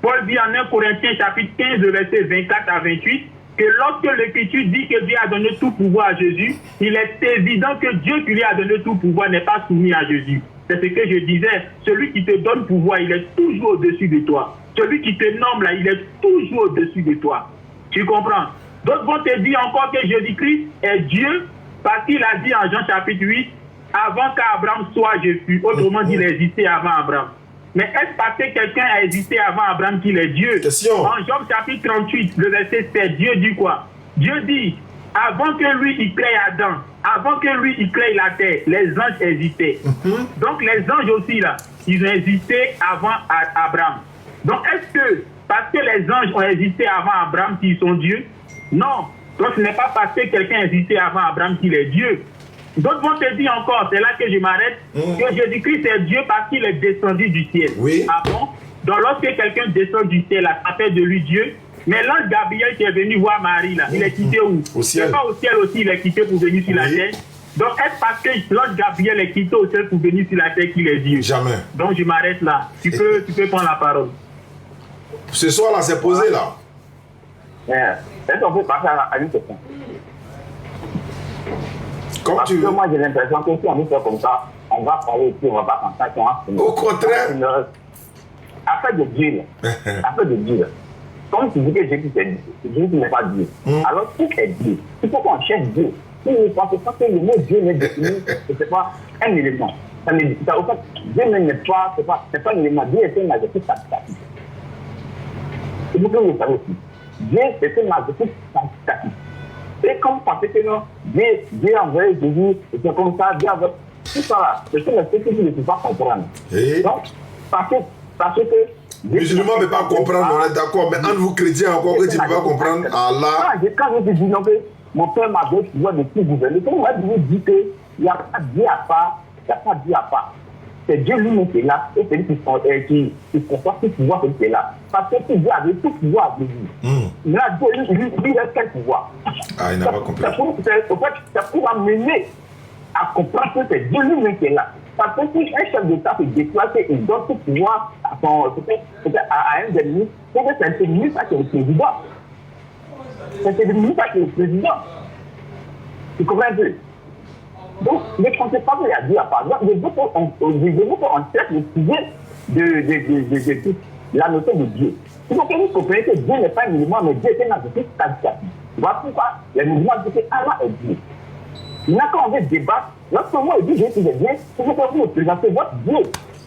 Paul dit en 1 Corinthiens chapitre 15, le verset 24 à 28, que lorsque l'Écriture dit que Dieu a donné tout pouvoir à Jésus, il est évident que Dieu qui lui a donné tout pouvoir n'est pas soumis à Jésus. C'est ce que je disais, celui qui te donne pouvoir, il est toujours au-dessus de toi. Celui qui te nomme là, il est toujours au-dessus de toi. Tu comprends? D'autres vont te dire encore que Jésus-Christ est Dieu, parce qu'il a dit en Jean chapitre 8, avant qu'Abraham soit, je fus. Autrement dit, il existait avant Abraham. Mais est-ce parce que quelqu'un a existé avant Abraham qu'il est Dieu? Question. En Job chapitre 38, le verset 7, Dieu dit quoi? Dieu dit, avant que lui il crée Adam, avant que lui il crée la terre, les anges existaient. Donc les anges aussi là, ils ont existé avant Abraham. Donc est-ce que parce que les anges ont existé avant Abraham qu'ils sont Dieu? Non. Donc ce n'est pas parce que quelqu'un a existé avant Abraham qu'il est Dieu. D'autres vont te dire encore, c'est là que je m'arrête, que Jésus-Christ est Dieu parce qu'il est descendu du ciel. Oui. Ah bon? Donc lorsque quelqu'un descend du ciel, ça fait de lui Dieu. Mais l'ange Gabriel qui est venu voir Marie, là, il est quitté où? Au ciel. C'est pas au ciel aussi, il est quitté pour venir sur la terre. Donc est-ce parce que l'ange Gabriel est quitté au ciel pour venir sur la terre qu'il est Dieu? Jamais. Donc je m'arrête là. Tu peux prendre la parole. Ce soir là, c'est posé là. Est-ce qu'on peut passer à une question? Comme Parce tu que veux. moi j'ai l'impression que si on fait comme ça, on va parler ici, on va pas s'entendre. Au contraire. Affaire de Dieu, affaire de Dieu. Comme tu dis que Jésus n'est pas Dieu. Alors qui est Dieu? Il faut qu'on cherche Dieu. Si vous ne pensez pas que le mot Dieu n'est défini, ce n'est pas un élément. En fait, Dieu n'est pas, c'est pas un élément. Dieu est un adjectif quantitatif. Il faut que vous le sachiez aussi. Dieu est un adjectif quantitatif. Et comme vous pensez que non, Dieu a envoyé Jésus, et c'est comme ça, Dieu a envoyé. Tout ça là, c'est ce que tu ne peux pas comprendre. Donc, parce que musulman ne peut pas comprendre, on est d'accord, mais entre vous chrétiens encore que tu ne peux pas comprendre, Allah. Quand je te dis non, que mon père m'avait le pouvoir de tout gouverner, quand moi je vous dis qu'il n'y a pas Dieu à part, il n'y a pas Dieu à part. C'est Dieu lui-même qui est là, et c'est lui qui conçoit tout pouvoir qui est là. Parce que si Dieu avait tout pouvoir de lui, là, Dieu, lui, il a quel pouvoir? Ah, il n'a pas compris. C'est pour amener à comprendre que c'est Dieu lui-même qui est là. Parce que si un chef d'État se déplace et il donne tout pouvoir à un des ministres, c'est le ministre qui est le président. C'est le ministre qui est le président. Tu comprends un peu? Donc, ne pensez pas qu'il y a Dieu à part. Donc, je veux qu'on traite le sujet de la notion de Dieu. Il faut que vous compreniez que Dieu n'est pas un élément, mais Dieu est un adjectif qualitatif. Voilà pourquoi les musulmans disent que Allah est Dieu. Il n'a qu'à envie de débattre. Lorsque moi je dis Dieu qui est bien, il faut que vous me présentez votre Dieu.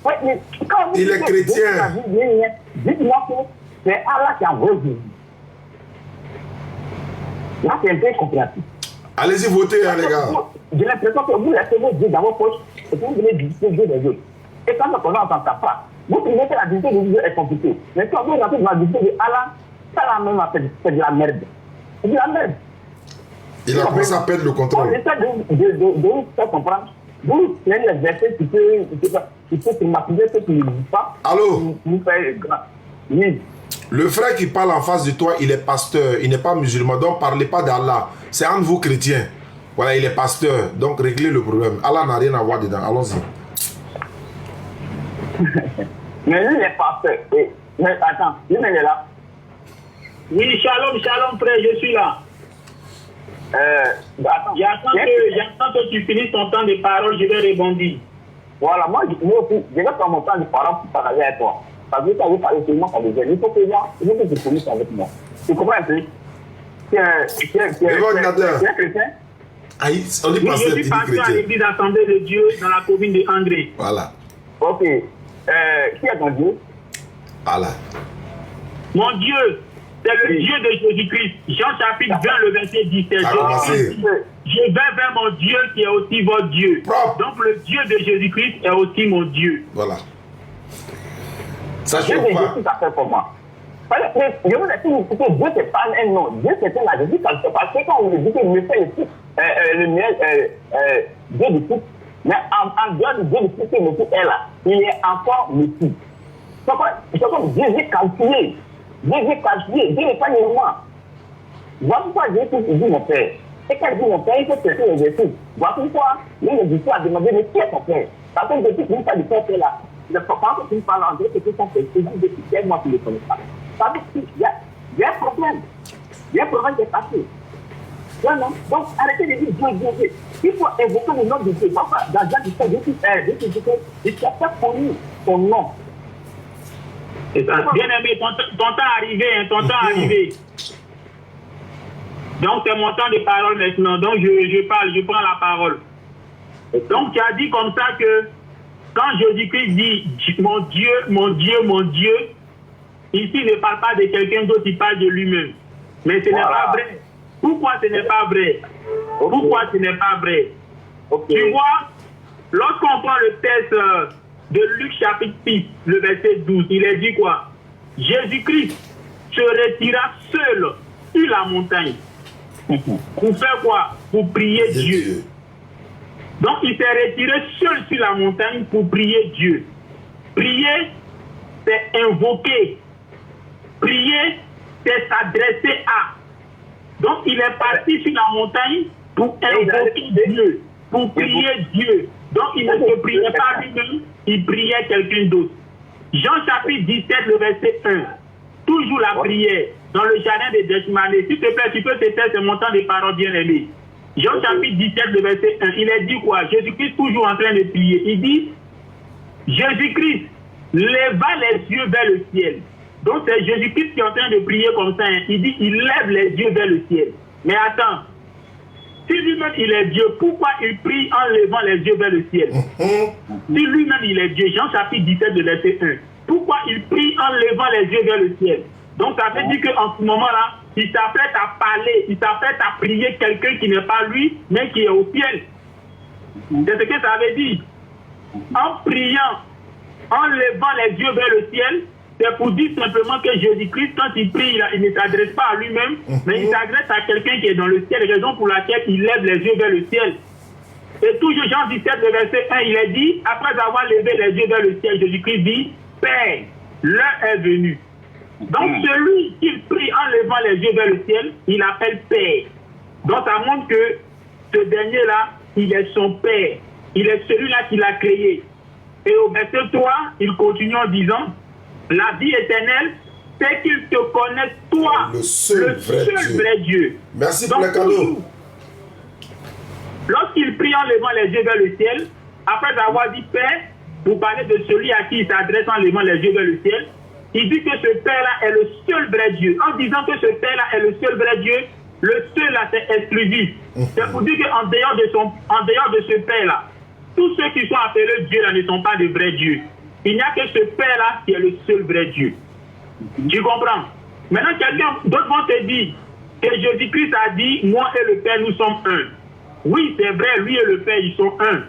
Ouais, mais quand vous il est chrétien. Dites-moi que c'est Allah qui a envoyé Jésus. Là, c'est un peu compréhensible. Allez-y voter, hein, les gars. J'ai l'impression que vous laissez vos Dieu dans vos poches et que vous venez visiter Dieu des autres. Et quand on n'entend pas, vous trouvez que la visite de Dieu est compliquée. Mais quand vous rentrez dans la visite de Allah, ça là même, c'est de la merde. C'est de la merde. Il a commencé à perdre le contrôle. On essaie de vous faire comprendre. Vous prenez les versets qui peut stigmatiser ceux qui ne le disent pas. Allô? Vous faites grand. Oui. Le frère qui parle en face de toi, il est pasteur, il n'est pas musulman, donc parlez pas d'Allah. C'est entre vous chrétiens. Voilà, il est pasteur, donc réglez le problème. Allah n'a rien à voir dedans, allons-y. Mais lui, il est pasteur. Mais attends, lui, il est là. Oui, shalom, shalom, frère, je suis là. Attends. J'attends que tu finisses ton temps de parole, je vais rebondir. Voilà, moi aussi, je vais prendre mon temps de parole pour parler avec toi. Parce que ça veut parler seulement par des jeunes. Il faut que tu communiques avec moi. Tu comprends un peu? Tu es chrétien? Ah, on dit oui, je suis pasteur à l'église Assemblée de Dieu dans la commune de André. Voilà. Ok. Qui est ton Dieu? Allah. Mon Dieu, c'est le Dieu de Jésus-Christ. Jean chapitre 20, le verset 17. Je vais vers mon Dieu qui est aussi votre Dieu. Donc le Dieu de Jésus-Christ est aussi mon Dieu. Voilà. Ça Dieu de Jésus-Christ a fait pour moi. Mais je vous ai dit que Dieu c'est pas un nom. Dieu c'est un adjectif. Parce que quand on me dit que me fait le meilleur Dieu du tout, mais en dehors du Dieu du tout que le tout est là, il est encore le tout. C'est comme Jésus calculé. Jésus calculé. Dieu n'est pas néanmoins. Voilà pourquoi Jésus dit mon père. Et quand il dit mon père, il faut que les Jésus. Voilà pourquoi le disciple a demandé mais qui est ton père? Parce que Jésus ne pas du père là. Le papa, quand tu parles en Dieu, c'est que ça fait Jésus de moi qui ne le connais pas. Ça veut dire qu'il y a un problème. Il y a un problème qui est passé. Voilà. Donc, arrêtez de dire Dieu. Il faut évoquer le nom de Dieu. Parfois, dans Jean 17, Jésus dit qu'il a fait pour nous son nom. Bien aimé, ton temps arrivé, hein, ton temps arrivé. Donc, c'est mon temps de parole maintenant. Donc, je parle, je prends la parole. Donc, tu as dit comme ça que quand Jésus-Christ dit mon Dieu, mon Dieu, mon Dieu, ici, il ne parle pas de quelqu'un d'autre, il parle de lui-même. Mais ce n'est pas vrai. Pourquoi ce n'est pas vrai? Pourquoi ce n'est pas vrai? Tu vois, lorsqu'on prend le texte de Luc chapitre 6, le verset 12, il est dit quoi? Jésus-Christ se retira seul sur la montagne. Pour faire quoi? Pour prier Dieu. Donc il s'est retiré seul sur la montagne pour prier Dieu. Prier, c'est invoquer. Prier, c'est s'adresser à. Donc il est parti sur la montagne pour invoquer Dieu, pour prier Dieu. Donc il ne se priait pas lui-même, il priait quelqu'un d'autre. Jean chapitre 17, le verset 1. Toujours la prière dans le jardin de Gethsemane. S'il te plaît, tu peux te faire ce montant de paroles bien aimées. Jean chapitre 17, le verset 1. Il est dit quoi? Jésus-Christ toujours en train de prier. Il dit, Jésus-Christ leva les yeux vers le ciel. Donc c'est Jésus-Christ qui est en train de prier comme ça. Hein. Il dit, il lève les yeux vers le ciel. Mais attends, si lui-même il est Dieu, pourquoi il prie en levant les yeux vers le ciel? Si lui-même il est Dieu, Jean chapitre 17, le verset 1. Pourquoi il prie en levant les yeux vers le ciel? Donc ça veut dire qu'en ce moment-là, il s'apprête à parler, il s'apprête à prier quelqu'un qui n'est pas lui, mais qui est au ciel. C'est ce que ça veut dire. En priant, en levant les yeux vers le ciel, c'est pour dire simplement que Jésus-Christ, quand il prie, il ne s'adresse pas à lui-même, mais il s'adresse à quelqu'un qui est dans le ciel, raison pour laquelle il lève les yeux vers le ciel. Et toujours Jean 17, le verset 1, il est dit, après avoir levé les yeux vers le ciel, Jésus-Christ dit, Père, l'heure est venue. Donc celui qui prie en levant les yeux vers le ciel, il appelle Père. Donc ça montre que ce dernier-là, il est son Père. Il est celui-là qui l'a créé. Et au verset 3, il continue en disant, la vie éternelle, c'est qu'ils te connaissent, toi, le seul vrai Dieu. Merci pour le cadeau. Lorsqu'il prie en levant les yeux vers le ciel, après avoir dit Père, pour parler de celui à qui il s'adresse en levant les yeux vers le ciel, il dit que ce Père-là est le seul vrai Dieu. En disant que ce Père-là est le seul vrai Dieu, le seul là c'est exclusif. C'est pour dire qu'en dehors de ce Père-là, tous ceux qui sont appelés Dieu là ne sont pas de vrais dieux. Il n'y a que ce Père-là qui est le seul vrai Dieu. Tu comprends? Maintenant, quelqu'un d'autres vont te dire que Jésus-Christ a dit, moi et le Père, nous sommes un. Oui, c'est vrai, lui et le Père, ils sont un.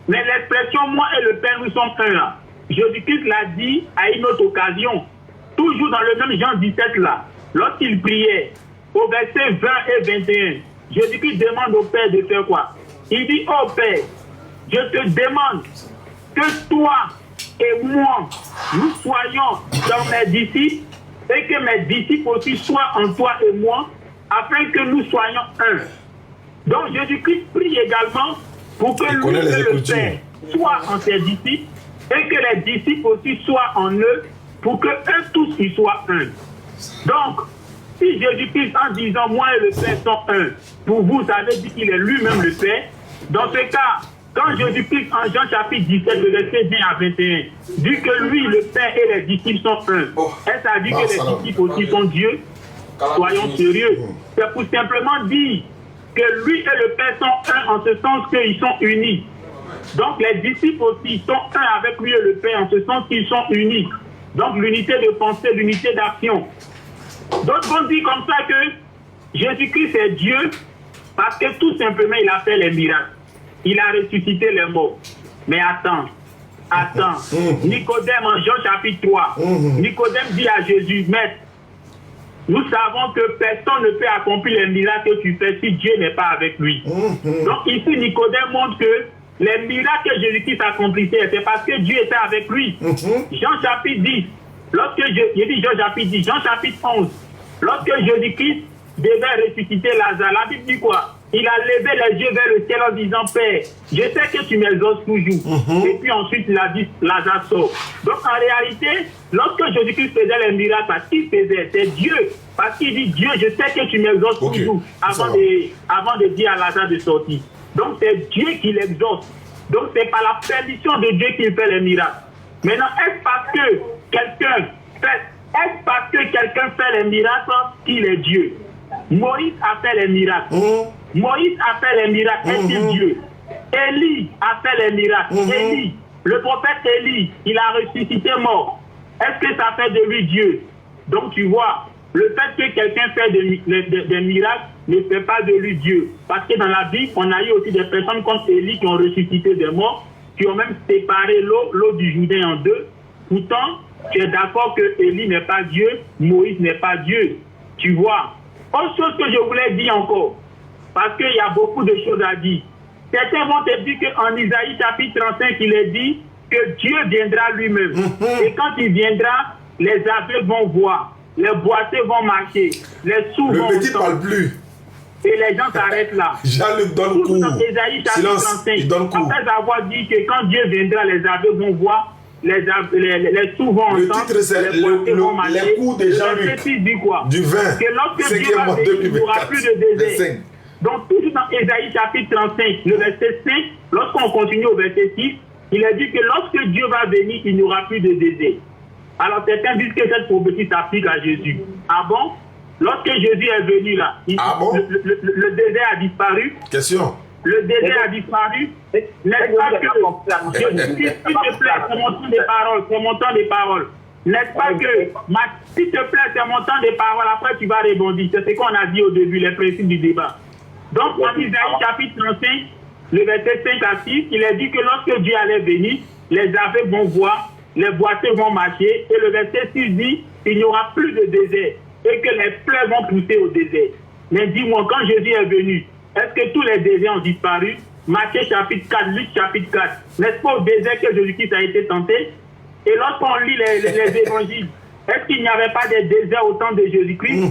Mais l'expression moi et le Père, nous sommes un là, Jésus-Christ l'a dit à une autre occasion, toujours dans le même Jean 17 là, lorsqu'il priait, au verset 20 et 21, Jésus-Christ demande au Père de faire quoi? Il dit, oh Père, je te demande que toi et moi, nous soyons dans mes disciples et que mes disciples aussi soient en toi et moi, afin que nous soyons un. Donc Jésus-Christ prie également pour que lui et le Père soient en ses disciples et que les disciples aussi soient en eux pour que eux tous ils soient un. Donc, si Jésus-Christ en disant moi et le Père sont un, pour vous, ça veut dire qu'il est lui-même le Père. Dans ce cas, quand Jésus-Christ en Jean chapitre 17, le verset 20 à 21, dit que lui, le Père et les disciples sont un, est-ce à dire que les disciples aussi sont Dieu? Soyons sérieux. C'est pour simplement dire que lui et le Père sont un en ce sens qu'ils sont unis. Donc les disciples aussi sont un avec lui et le Père, en ce sens qu'ils sont unis. Donc l'unité de pensée, l'unité d'action. D'autres vont dire comme ça que Jésus-Christ est Dieu parce que tout simplement il a fait les miracles. Il a ressuscité les morts. Mais attends. Nicodème en Jean chapitre 3. Nicodème dit à Jésus, Maître, nous savons que personne ne peut accomplir les miracles que tu fais si Dieu n'est pas avec lui. Donc ici, Nicodème montre que les miracles que Jésus-Christ accomplissait, c'est parce que Dieu était avec lui. Jean chapitre 10. Lorsque Jean chapitre 10, Jean chapitre 11. Lorsque Jésus-Christ devait ressusciter Lazare, la Bible dit quoi? Il a levé les yeux vers le ciel en disant, Père, je sais que tu m'exauces toujours. Et puis ensuite, il a dit, Lazare sort. Donc en réalité, lorsque Jésus-Christ faisait les miracles, qui faisait? C'est Dieu. Parce qu'il dit, Dieu, je sais que tu m'exauces toujours, avant de dire à Lazare de sortir. Donc c'est Dieu qui l'exauce. Donc c'est par la permission de Dieu qu'il fait les miracles. Maintenant, est-ce parce que quelqu'un fait les miracles qu'il est Dieu? Moïse a fait les miracles. Moïse a fait les miracles. Est-il Dieu? Élie a fait les miracles. Élie, le prophète Élie, il a ressuscité mort. Est-ce que ça fait de lui Dieu? Donc tu vois, le fait que quelqu'un fait des miracles ne fait pas de lui Dieu. Parce que dans la Bible, on a eu aussi des personnes comme Élie qui ont ressuscité des morts, qui ont même séparé l'eau du Jourdain en deux. Pourtant, tu es d'accord que Élie n'est pas Dieu, Moïse n'est pas Dieu. Tu vois. Autre chose que je voulais dire encore, parce qu'il y a beaucoup de choses à dire. Certains vont te dire qu'en Isaïe chapitre 35, il est dit que Dieu viendra lui-même. Et quand il viendra, les aveugles vont voir, les boiteux vont marcher, les sourds vont entendre. Le petit parle plus. Et les gens s'arrêtent là. Jean-Luc donne cours. Dans Isaïe chapitre 35, après avoir dit que quand Dieu viendra, les aveugles vont voir, les sourds vont entendre, le titre c'est les coups de Jean-Luc dit quoi? Du 20, que lorsque Dieu va venir, il n'y aura plus de désert. Donc toujours dans Isaïe chapitre 35, le verset 5, lorsqu'on continue au verset 6, il est dit que lorsque Dieu va venir, il n'y aura plus de désert. Alors certains disent que cette prophétie s'applique à Jésus. Ah bon? Lorsque Jésus est venu là, le désert a disparu. Question. Le désert a disparu. N'est-ce pas que s'il te plaît, c'est mon temps des paroles, c'est mon temps des paroles. N'est-ce pas que, s'il te plaît, c'est mon temps des paroles, après tu vas rebondir. C'est ce qu'on a dit au début, les principes du débat. Donc, en Isaïe chapitre 35, le verset 5 à 6, il est dit que lorsque Dieu allait venir, les aveugles vont voir, les boiteux vont marcher, et le verset 6 dit, il n'y aura plus de désert, et que les fleurs vont pousser au désert. Mais dis-moi, quand Jésus est venu, est-ce que tous les déserts ont disparu? Matthieu chapitre 4, Luc chapitre 4. N'est-ce pas au désert que Jésus-Christ a été tenté? Et lorsqu'on lit les évangiles, est-ce qu'il n'y avait pas de désert au temps de Jésus-Christ?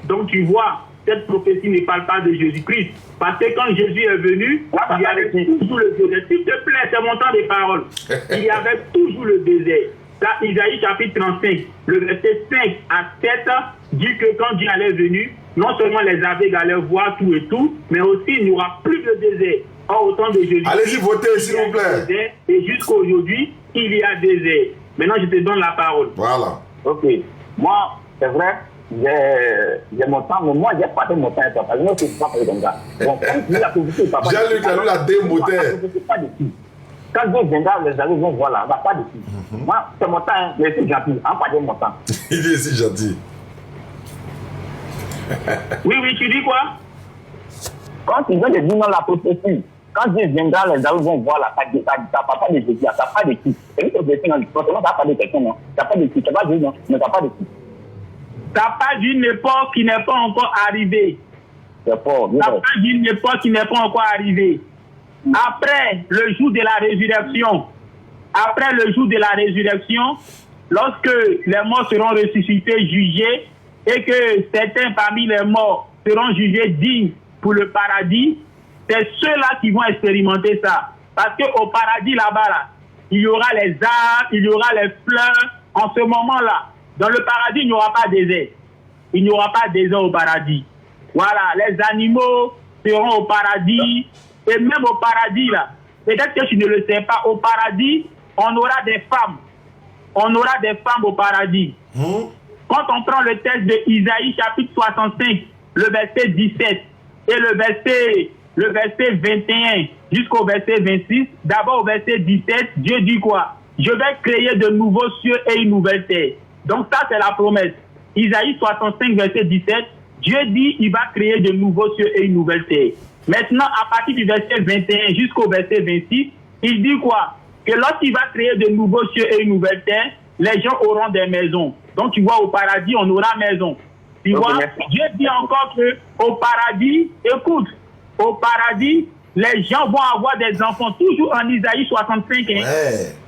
Donc tu vois, cette prophétie ne parle pas de Jésus-Christ. Parce que quand Jésus est venu, il y avait toujours le désert. S'il te plaît, c'est mon temps de parole. Il y avait toujours le désert. Ça, Isaïe chapitre 35, le verset 5 à 7 dit que quand Dieu allait venir, non seulement les aveugles allaient voir tout et tout, mais aussi il n'y aura plus de désert. Or, au temps de Jésus, allez-y voter, s'il vous plaît. Et jusqu'à aujourd'hui, il y a désert. Maintenant, je te donne la parole. Voilà. Ok. Moi, c'est vrai, j'ai mon temps, mais moi, j'ai pas fait mon temps. Parce que moi, je ne suis pas fait comme ça. Donc, comme la publicité, papa. Jean-Luc, alors la démoteur. Quand Dieu viendra, les amis vont voir là, on ne va pas dessus. Moi, c'est mon temps, mais c'est gentil. On pas de mon temps. Il dit c'est gentil. Oui, tu dis quoi? Quand tu viens de dire dans la prophétie, quand Dieu viendra, les amis vont voir là, ça ne parle pas de Jésus, ça ne parle pas de qui. C'est une prophétie, non, ça ne parle pas de quelqu'un, non. Ça ne parle pas de qui, ça ne parle pas de Dieu, non, mais ça ne parle pas de qui. Ça parle d'une époque qui n'est pas encore arrivée. C'est fort, ça parle d'une époque qui n'est pas encore arrivée. Après le jour de la résurrection, lorsque les morts seront ressuscités, jugés, et que certains parmi les morts seront jugés dignes pour le paradis, c'est ceux-là qui vont expérimenter ça. Parce qu'au paradis là-bas, là, il y aura les arbres, il y aura les fleurs. En ce moment-là, dans le paradis, il n'y aura pas de désert. Il n'y aura pas de désert au paradis. Voilà, les animaux seront au paradis. Et même au paradis, là, peut-être que tu ne le sais pas, au paradis, on aura des femmes. On aura des femmes au paradis. Quand on prend le texte de Isaïe chapitre 65, le verset 17 et le verset 21, jusqu'au verset 26. D'abord au verset 17, Dieu dit quoi? Je vais créer de nouveaux cieux et une nouvelle terre. Donc ça, c'est la promesse. Isaïe 65, verset 17, Dieu dit il va créer de nouveaux cieux et une nouvelle terre. Maintenant, à partir du verset 21 jusqu'au verset 26, il dit quoi? Que lorsqu'il va créer de nouveaux cieux et une nouvelle terre, les gens auront des maisons. Donc tu vois, au paradis, on aura maison. Tu vois, Dieu dit encore que au paradis, écoute, au paradis, les gens vont avoir des enfants, toujours en Isaïe 65. Hein.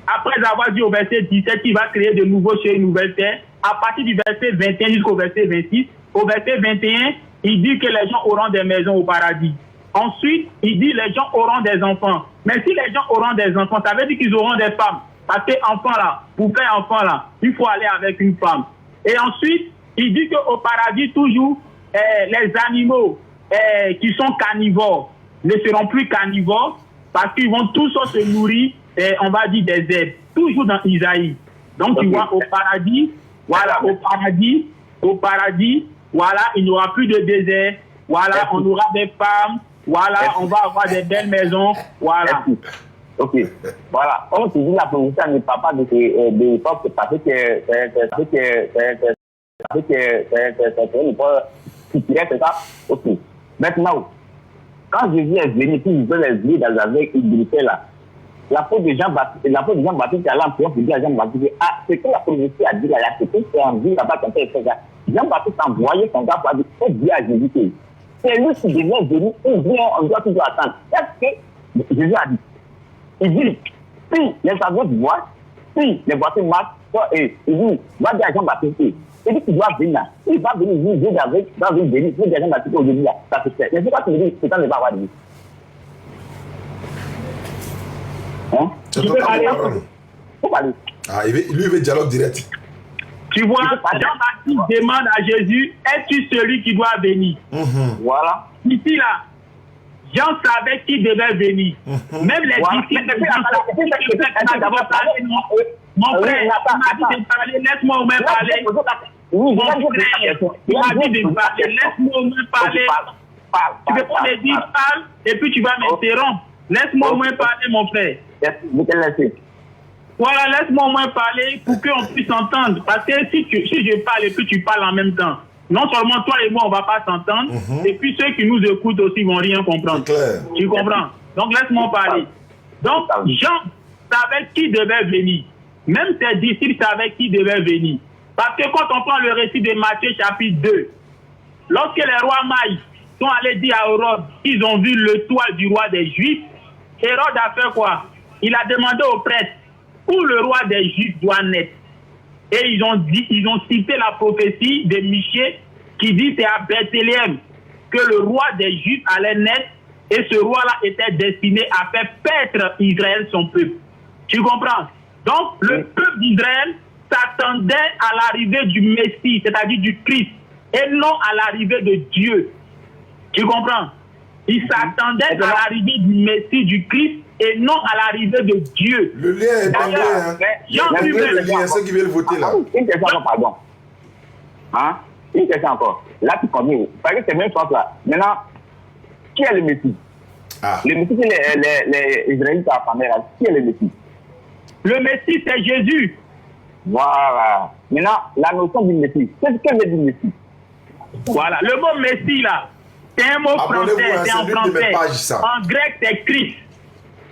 Après avoir dit au verset 17 qu'il va créer de nouveaux cieux et une nouvelle terre, à partir du verset 21 jusqu'au verset 26, au verset 21, il dit que les gens auront des maisons au paradis. Ensuite, il dit les gens auront des enfants. Mais si les gens auront des enfants, ça veut dire qu'ils auront des femmes. Parce que enfant là, pour faire enfant là, il faut aller avec une femme. Et ensuite, il dit qu'au paradis, toujours, les animaux qui sont carnivores ne seront plus carnivores parce qu'ils vont tous se nourrir, on va dire, des herbes. Toujours dans Isaïe. Donc, tu vois, au paradis, voilà, au paradis, voilà, il n'y aura plus de désert. Voilà, on aura des femmes. Voilà, on va avoir des belles maisons. Voilà. Ok. Voilà. Comme tu dis, la position n'est pas de l'époque parce que c'est ça. Ok. Maintenant, quand Jésus est venu, puis il veut les lier avec une vérité là, la faute de Jean-Baptiste est allée en prière pour dire à Jean-Baptiste, ah, c'est que la prophétie a dit là, c'est que c'est en vie là-bas quand elle fait ça. Jean-Baptiste a envoyé son gars pour dire, faut dire à Jésus que c'est lui qui devient venu, ou bien on doit toujours attendre. Est-ce que Jésus a dit? Il dit, si les aveugles voient, si les voitures marchent, il dit, va dire à Jean-Baptiste, il dit qu'il doit venir là. Il va venir, Dieu d'avec, va venir, il faut dire à Jean-Baptiste aujourd'hui là, ça se fait. Mais c'est pas que c'est temps de pas avoir de vie. Hein? Tu peux parler. Faut parler. Ah, lui, il veut dialogue direct. Tu vois, Jean-Baptiste demande à Jésus, es-tu celui qui doit venir? Voilà. Ici, là, Jean savait qui devait venir. Même les disciples de Jean savaient. Mon frère, il m'a dit de parler, laisse-moi au moins parler. Mon frère, il m'a dit de parler, laisse-moi au moins parler. Tu ne peux pas me dire parle et puis tu vas m'interrompre. Laisse-moi au moins parler, mon frère. Voilà, laisse-moi au moins parler pour qu'on puisse s'entendre. Parce que si je parle et puis tu parles en même temps, non seulement toi et moi, on ne va pas s'entendre, et puis ceux qui nous écoutent aussi ne vont rien comprendre. Tu comprends? Donc, laisse-moi parler. Donc, Jean savait qui devait venir. Même ses disciples savaient qui devait venir. Parce que quand on prend le récit de Matthieu chapitre 2, lorsque les rois maïs sont allés dire à Hérode qu'ils ont vu le toit du roi des Juifs, Hérode a fait quoi? Il a demandé aux prêtres où le roi des Juifs doit naître. Et ils ont cité la prophétie de Michée qui dit c'est à Bethléem que le roi des Juifs allait naître et ce roi-là était destiné à faire paître Israël son peuple. Tu comprends? Donc le peuple d'Israël s'attendait à l'arrivée du Messie, c'est-à-dire du Christ, et non à l'arrivée de Dieu. Tu comprends? Ils s'attendaient à l'arrivée du Messie, du Christ, et non à l'arrivée de Dieu. Le lien est pas loin. Le lien, ceux qui veulent voter là. Une question encore, pardon. Hein? Une question encore. Là, tu connais. Parce que c'est même chose là. Maintenant, qui est le Messie? Le Messie, c'est les Israélites à la famille là. Qui est le Messie? Le Messie, c'est Jésus. Voilà. Maintenant, la notion du Messie. Qu'est-ce que veut dire Messie? Voilà. Le mot Messie là, c'est un mot français. C'est en français. En grec, c'est Christ.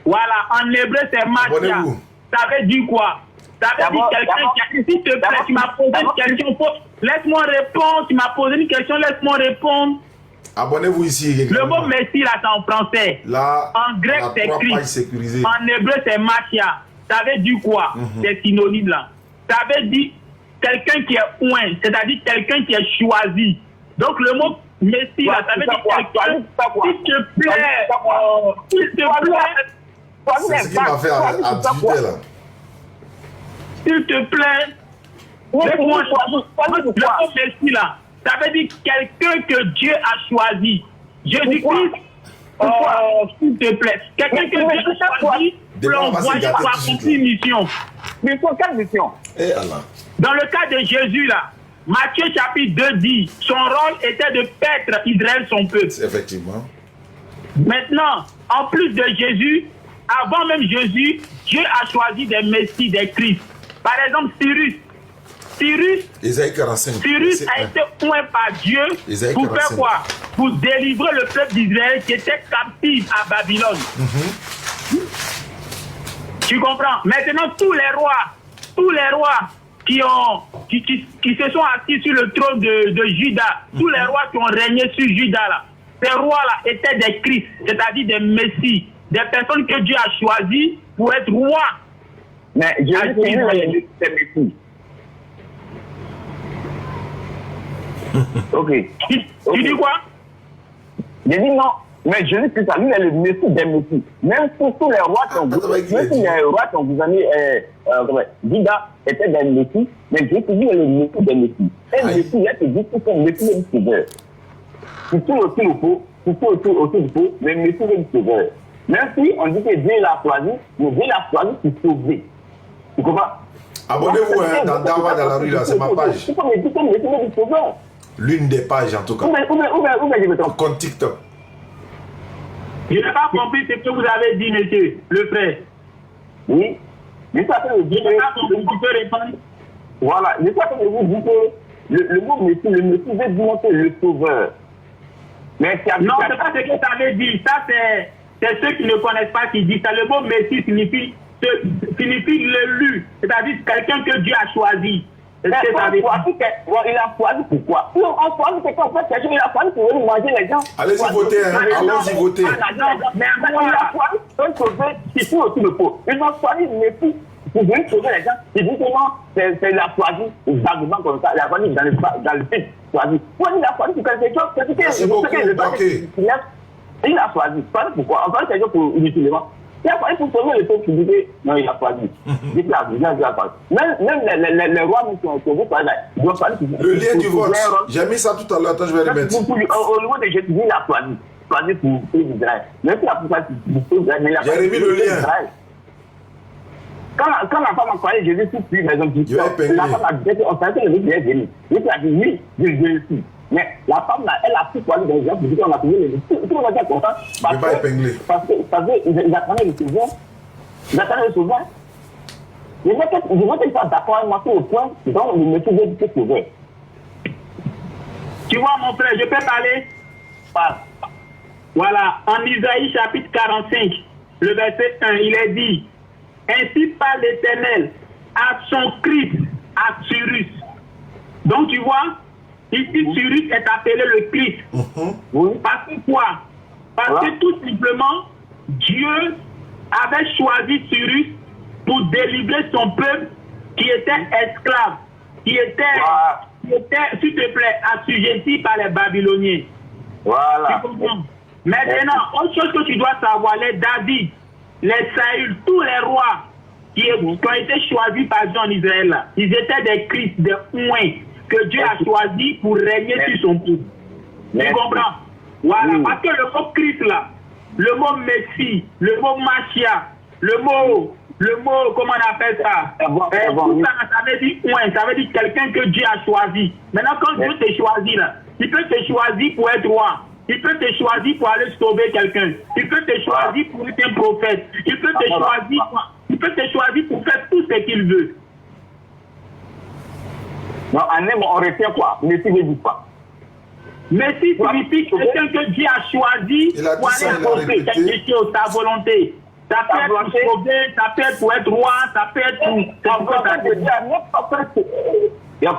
Voilà, en hébreu, c'est Matia. Ça veut dire quoi? Ça veut dire quelqu'un qui a... S'il te plaît, tu m'as posé une question. Laisse-moi répondre. Tu m'as posé une question, laisse-moi répondre. Abonnez-vous ici. Le mot Messie, là, c'est en français. Là, en grec, c'est Christ. En hébreu, c'est Matia. Ça veut dire quoi? C'est synonyme, là. Ça veut dire quelqu'un qui est oint, c'est-à-dire quelqu'un qui est choisi. Donc, le mot Messie, là, ça veut dire quelqu'un... S'il te plaît, s'il te plaît... C'est ce qui m'a fait à 18 là. S'il te plaît, le mot Messie là, ça veut dire quelqu'un que Dieu a choisi. Jésus-Christ, s'il te plaît, quelqu'un que Dieu a choisi pour l'envoyer pour accomplir une mission. Mais pour quelle mission? Dans le cas de Jésus là, Matthieu chapitre 2 dit, son rôle était de paître Israël son peuple. Effectivement. Maintenant, en plus de Jésus, avant même Jésus, Dieu a choisi des messies, des Christ. Par exemple, Cyrus a été oint par Dieu pour faire quoi? Pour délivrer le peuple d'Israël qui était captif à Babylone. Tu comprends? Maintenant, tous les rois qui se sont assis sur le trône de Juda, tous les rois qui ont régné sur Juda, là, ces rois-là étaient des Christ, c'est-à-dire des messies, des personnes que Dieu a choisies pour être rois. Mais Dieu a choisi des messies. Ok. Tu dis quoi? J'ai dit non. Mais Jésus Christ, lui, est le messie des messies. Même pour tous les rois qui ont gouverné, Juda était des messies, mais Jésus lui est le messie des messies. Et le messie, il a été dit que c'est le messie est le sauveur. C'est tout aussi le faux, mais le messie est le sauveur. Même si on dit que Dieu l'a choisi, mais Dieu l'a choisi pour sauver. Tu comprends? Abonnez-vous dans Dawa dans la rue, là, c'est ma page. Tu peux me dire que le messie est le sauveur. L'une des pages en tout cas. Où je me trompe? Compte TikTok. Je n'ai pas compris ce que vous avez dit, monsieur, le frère. Oui. Je n'ai pas compris, tu peux répondre. Voilà. Je n'ai pas compris, vous dites que le mot messie, le messie veut dire que le sauveur. Mais non, ce n'est pas ce que tu avais dit. Ça, c'est ceux qui ne connaissent pas qui disent ça. Le mot messie signifie l'élu, c'est-à-dire quelqu'un que Dieu a choisi. Il a choisi pourquoi? On choisit quelqu'un, en fait, il a choisi pour venir manger les gens. Allez-y voter, allons-y voter. Mais il a choisi pour sauver, c'est tout aussi le faux. Ils ont choisi le messie pour venir sauver les gens. C'est justement, il a choisi des arguments comme ça, il a choisi dans le film, choisi. Il a choisi pour quelque chose, c'est il a choisi pourquoi? On choisit quelque chose pour utilement. Il a choisi pour sauver le peuple qui disait non, il a choisi. Même les rois qui ont sauvé, ils doivent choisir. Le lien du vote, j'ai mis ça tout à l'heure, attends, je vais le mettre. Au niveau de Jésus, il a choisi pour Israël. Même si la plupart pour Israël, j'ai remis le lien. Quand la femme a croyé Jésus, tout suit les hommes qui sont. La femme a dit on savait que le Jésus est venu. Jésus a dit oui, je suis. Mais la femme, là, elle a pu croire dans les gens pour dire qu'on a trouvé les gens. Tout le monde est content. Parce qu'ils attendaient le sauveur. Ils attendaient le sauveur. Je veux qu'ils soient d'accord avec moi sur le point dont le monsieur veut dire sauveur. Tu vois, mon frère, je peux parler? Voilà, en Isaïe chapitre 45, le verset 1, il est dit: ainsi parle l'Éternel à son Christ, à Cyrus. Donc tu vois, ici Cyrus est appelé le Christ. Parce que quoi? Parce que tout simplement, Dieu avait choisi Cyrus pour délivrer son peuple qui était esclave, qui était, s'il te plaît, assujetti par les Babyloniens. Voilà. Tu comprends? Maintenant, autre chose que tu dois savoir, les David, les Saül, tous les rois qui ont été choisis par Dieu en Israël, là, ils étaient des Christ, des oints que Dieu a choisis pour régner sur son peuple. Tu comprends? Voilà, parce que le mot Christ là, le mot Messie, le mot Machia, le mot, comment on appelle ça? Tout ça, ça veut dire oint, ça veut dire quelqu'un que Dieu a choisi. Maintenant, quand Dieu te choisit là, il peut te choisir pour être roi. Il peut te choisir pour aller sauver quelqu'un. Il peut te choisir pour être un prophète. Il peut te choisir pour faire tout ce qu'il veut. Non, on retient quoi? Messie veut dire quoi? Messie signifie quelqu'un que Dieu a choisi pour aller accomplir quelque chose, sa volonté. Ça peut être pour sauver, ça peut être pour être roi, ça peut être pour... Il a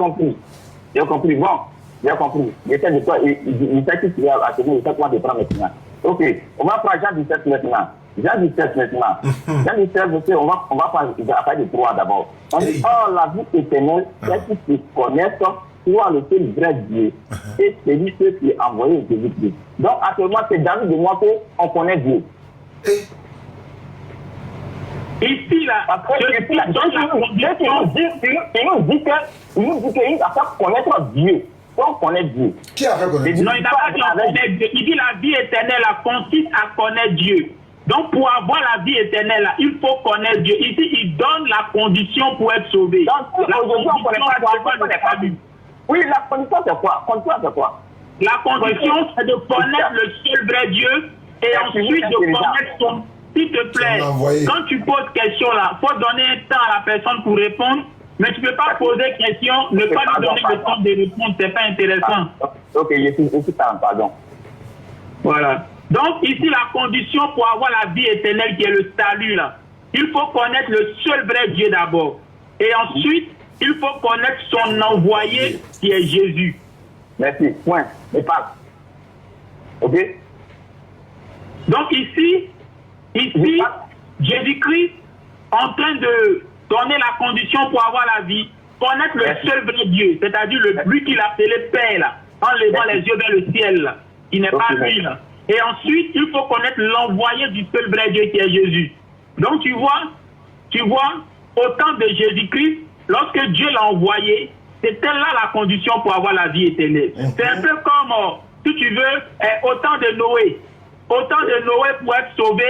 compris. Bon. J'ai compris. J'essaie de toi. Il fait qu'il y a à tenir. Il fait quoi de prendre maintenant. Ok. On va prendre Jean 17 maintenant. Jean 17 maintenant. Jean 17, on va parler de trois d'abord. On dit, oh, la vie éternelle, c'est qu'ils se connaissent, soit le seul vrai Dieu, et celui qui est envoyé Jésus-Christ. Donc, actuellement, c'est David de moi qu'on connaît Dieu. Ici, là, il nous dit qu'il a fait connaître Dieu. On connaît Dieu. Qui a fait connaître Dieu? Non, il n'a pas dit on connaît Dieu. Il dit la vie éternelle consiste à connaître Dieu. Donc, pour avoir la vie éternelle, il faut connaître Dieu. Ici, il donne la condition pour être sauvé. Donc, aujourd'hui, on ne connaît pas Dieu. Oui, la condition, c'est quoi? La condition, La condition, c'est de connaître le seul vrai Dieu Et ensuite de connaître son... S'il te plaît, quand tu poses question là, il faut donner un temps à la personne pour répondre, mais tu ne peux pas poser question, ne pas lui donner le temps de répondre, c'est pas intéressant. Ok, je suis pardon. Voilà. Donc ici, la condition pour avoir la vie éternelle qui est le salut là, il faut connaître le seul vrai Dieu d'abord. Et ensuite, il faut connaître son envoyé qui est Jésus. Merci. Point. Et pas. Ok. Donc ici, Jésus-Christ, en train de donner la condition pour avoir la vie, connaître le seul vrai Dieu, c'est-à-dire lui qu'il a appelé Père, là, en levant les yeux vers le ciel, là, qui n'est pas lui. Là. Et ensuite, il faut connaître l'envoyé du seul vrai Dieu qui est Jésus. Donc tu vois, au temps de Jésus-Christ, lorsque Dieu l'a envoyé, c'était là la condition pour avoir la vie éternelle. C'est un peu comme, si tu veux, au temps de Noé. Au temps de Noé, pour être sauvé,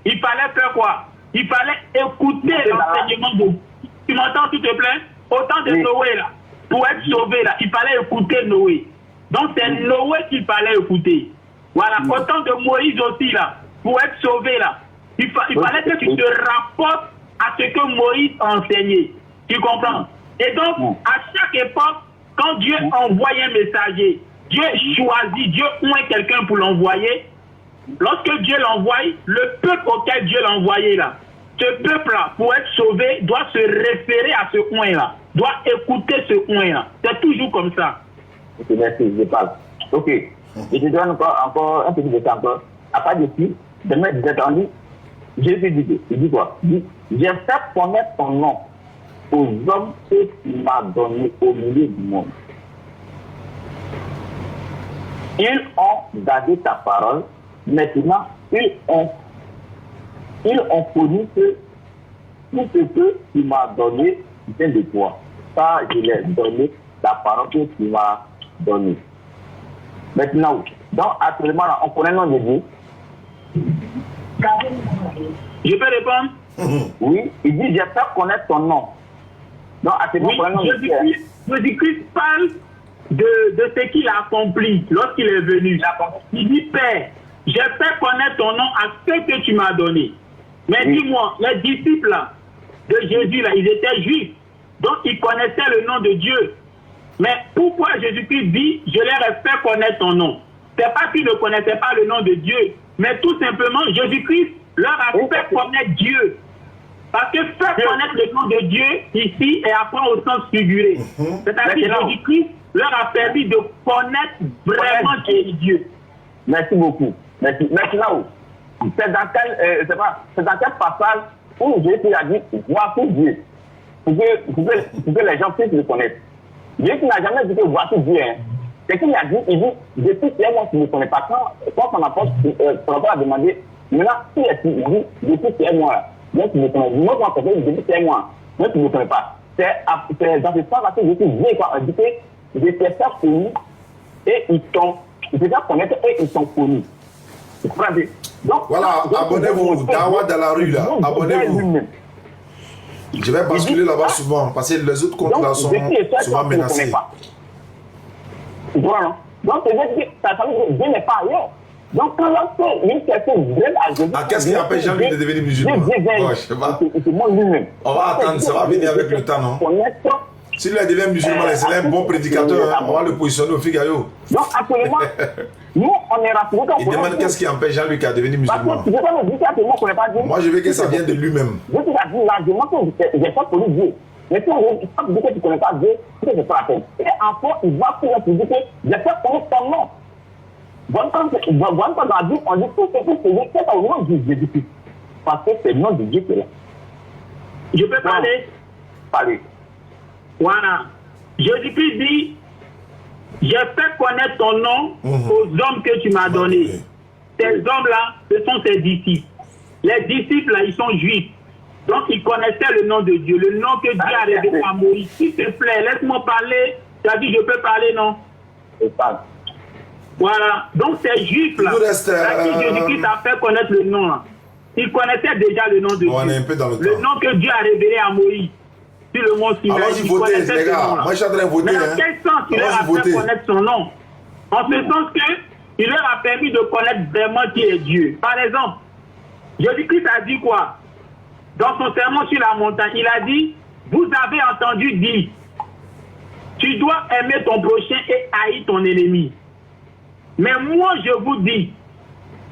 il fallait faire quoi? Il fallait écouter l'enseignement de... Tu m'entends, s'il te plaît? Au temps de Noé, là, pour être sauvé, là, il fallait écouter Noé. Donc, c'est Noé qu'il fallait écouter. Voilà. Au temps de Moïse aussi, là, pour être sauvé, là, il fallait que tu te rapportes à ce que Moïse a enseigné. Tu comprends? Et donc, à chaque époque, quand Dieu envoie un messager, Dieu choisit, Dieu oint quelqu'un pour l'envoyer. Lorsque Dieu l'envoie, le peuple auquel Dieu l'a envoyé là, ce peuple-là, pour être sauvé, doit se référer à ce oint-là, doit écouter ce oint-là. C'est toujours comme ça. Ok, merci, je parle. Ok, je te donne encore un petit peu de temps encore. À part de ci, demain, vous êtes en ligne. Jésus dit, il dit quoi? Il dit, j'ai fait connaître ton nom aux hommes que tu m'as donné au milieu du monde. Ils ont gardé ta parole. Maintenant, ils ont connu que tout ce que tu m'as donné vient de toi. Ça, je l'ai donné, la parole que tu m'as donnée. Maintenant, donc actuellement, on connaît le nom de Dieu. Je peux répondre? Oui, il dit, j'ai fait connaître ton nom. Donc actuellement, on connaît le nom de Dieu. Jésus-Christ parle de ce qu'il a accompli lorsqu'il est venu. Il dit, Père, j'ai fait connaître ton nom à ce que tu m'as donné. Mais dis-moi, les disciples là, de Jésus, là, ils étaient juifs. Donc, ils connaissaient le nom de Dieu. Mais pourquoi Jésus-Christ dit, je leur ai fait connaître ton nom? Ce n'est pas qu'ils ne connaissaient pas le nom de Dieu. Mais tout simplement, Jésus-Christ leur a fait connaître Dieu. Parce que faire connaître le nom de Dieu, ici, et apprend au sens figuré. C'est-à-dire que Jésus-Christ leur a permis de connaître vraiment qui est Dieu. Merci beaucoup. Merci. Maintenant, c'est dans quel passage où Jésus a dit, voici Dieu, pour que les gens puissent le connaître. Jésus n'a jamais dit que voici Dieu. Hein. C'est qu'il a dit, il dit, depuis que moi tu ne me connais pas. Quand son apôtre a demandé, maintenant, qui est-ce qu'il dit, depuis que moi, moi tu me connais. Moi, quand je depuis que moi, moi tu ne me connais pas. C'est dans ce sens-là que Jésus dit, quoi, il dit que je t'ai fait connu et ils t'ont, je t'ai fait connaître et ils sont connus. Donc, voilà, abonnez-vous, Dawa dans la rue là, abonnez-vous. Je vais basculer là-bas souvent, parce que les autres comptes là sont souvent menacés. Voilà. Donc, c'est vrai que ça veut dire que Dieu n'est pas ailleurs. Donc, quand une personne vient à Jésus... Qu'est-ce qui empêche Jean-Louis de devenir musulman? Je sais pas. On va attendre, ça va venir avec le temps, non? S'il devient musulman, c'est un bon prédicateur, on va le positionner au Figaro. Donc, actuellement, nous, on est rassurés. Il demande qu'est-ce qui empêche Jean-Luc à devenir musulman. Moi, je veux que ça vienne de lui-même. Je te dis largement que j'ai pas connu Dieu. Mais si on dit que tu ne connais pas Dieu, c'est que c'est pas la peine. Et enfin, il va pour dire que j'ai fait connaître ton nom. Bonne temps dans la vie, on dit tout ce que c'est au nom de Jésus-Christ. Parce que c'est le nom de Dieu qui est là. Je peux parler? Parlez. Voilà. Jésus-Christ dit, j'ai fait connaître ton nom aux hommes que tu m'as donnés. Ces hommes-là, ce sont ses disciples. Les disciples, là, ils sont juifs. Donc, ils connaissaient le nom de Dieu, le nom que Dieu a révélé à Moïse. S'il te plaît, laisse-moi parler. Tu as dit, je peux parler, non? Je parle. Voilà. Donc, ces juifs-là, Jésus-Christ a fait connaître le nom, là. Ils connaissaient déjà le nom de Dieu. On est un peu dans le nom que Dieu a révélé à Moïse. Sur le mont Sinaï. Alors, ils votaient, les gars. Moi, je suis en train de voter. Mais dans quel sens il leur a fait connaître son nom? En ce sens que il leur a permis de connaître vraiment qui est Dieu. Par exemple, Jésus-Christ a dit quoi? Dans son sermon sur la montagne, il a dit, vous avez entendu dire, tu dois aimer ton prochain et haïr ton ennemi. Mais moi, je vous dis,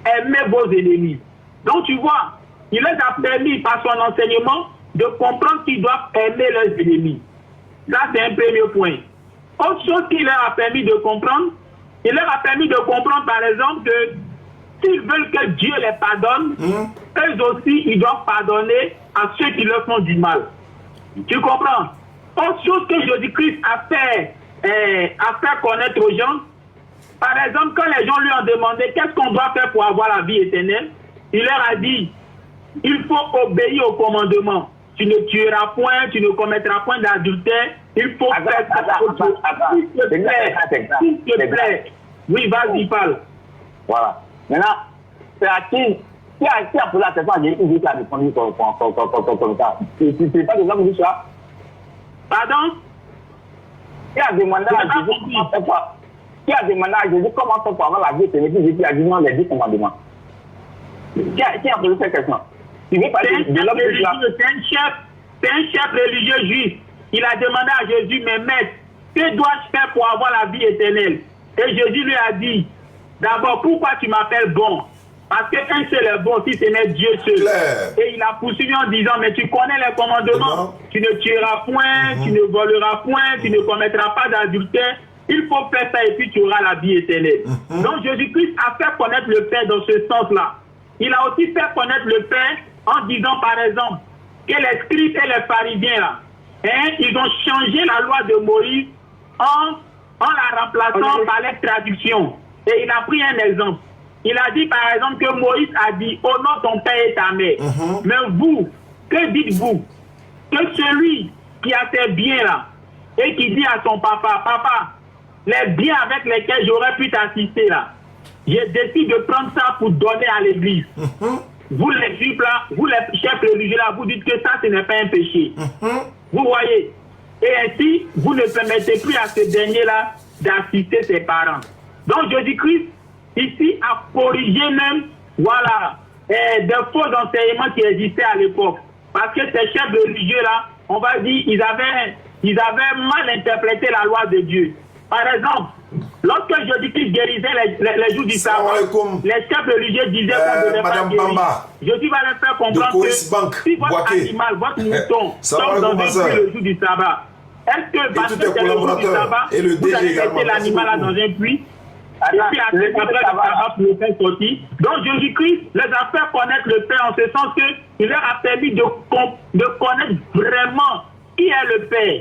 aimez vos ennemis. Donc, tu vois, il leur a permis par son enseignement de comprendre qu'ils doivent aimer leurs ennemis. Ça, c'est un premier point. Autre chose qu'il leur a permis de comprendre, il leur a permis de comprendre, par exemple, que s'ils veulent que Dieu les pardonne, eux aussi, ils doivent pardonner à ceux qui leur font du mal. Tu comprends? Autre chose que Jésus-Christ a fait connaître aux gens, par exemple, quand les gens lui ont demandé qu'est-ce qu'on doit faire pour avoir la vie éternelle, il leur a dit, il faut obéir au commandement. Tu ne tueras point, tu ne commettras point d'adultère, il faut faire s'il te plaît. Oui, vas-y, parle. Voilà. Maintenant, c'est à qui a posé la question à Jésus qui a répondu comme ça. C'est pas des gens qui disent ça. Pardon? Qui a demandé à Jésus comment faire quoi? Qui a demandé à Jésus comment faire pour avoir la vie éternelle? Jésus a dit non, les 10 commandements. Qui a posé cette question? Tu veux parler de l'homme de là? C'est un chef religieux juif. Il a demandé à Jésus, mais maître, que dois-je faire pour avoir la vie éternelle? Et Jésus lui a dit, d'abord, pourquoi tu m'appelles bon? Parce qu'un seul est bon, si ce n'est Dieu seul. Et il a poursuivi en disant, mais tu connais les commandements. Tu ne tueras point, tu ne voleras point, tu ne commettras pas d'adultère. Il faut faire ça et puis tu auras la vie éternelle. Donc Jésus-Christ a fait connaître le Père dans ce sens-là. Il a aussi fait connaître le Père en disant, par exemple, que les scribes et les pharisiens, là, ils ont changé la loi de Moïse en la remplaçant par les traductions. Et il a pris un exemple. Il a dit, par exemple, que Moïse a dit, honore ton père et ta mère. Mais vous, que dites-vous? Que celui qui a ses biens là, et qui dit à son papa, papa, les biens avec lesquels j'aurais pu t'assister là, je décide de prendre ça pour donner à l'église. Vous les juifs là, vous les chefs religieux là, vous dites que ça, ce n'est pas un péché. Vous voyez? Et ainsi, vous ne permettez plus à ce dernier-là d'assister ses parents. Donc, Jésus-Christ, ici, a corrigé même, voilà, des faux enseignements qui existaient à l'époque. Parce que ces chefs religieux-là, on va dire, ils avaient mal interprété la loi de Dieu. Par exemple, lorsque Jésus-Christ guérissait les jours du sabbat, les chefs religieux disaient qu'on ne devait pas guérir. Jésus va leur faire comprendre que si votre animal, votre mouton, tombe dans un puits le jour du sabbat, est-ce que parce que c'est le jour du sabbat, vous allez laisser l'animal là dans un puits? Et puis après le sabbat pour le faire sortir. Donc Jésus-Christ les a fait connaître le Père en ce sens qu'il leur a permis de connaître vraiment qui est le Père.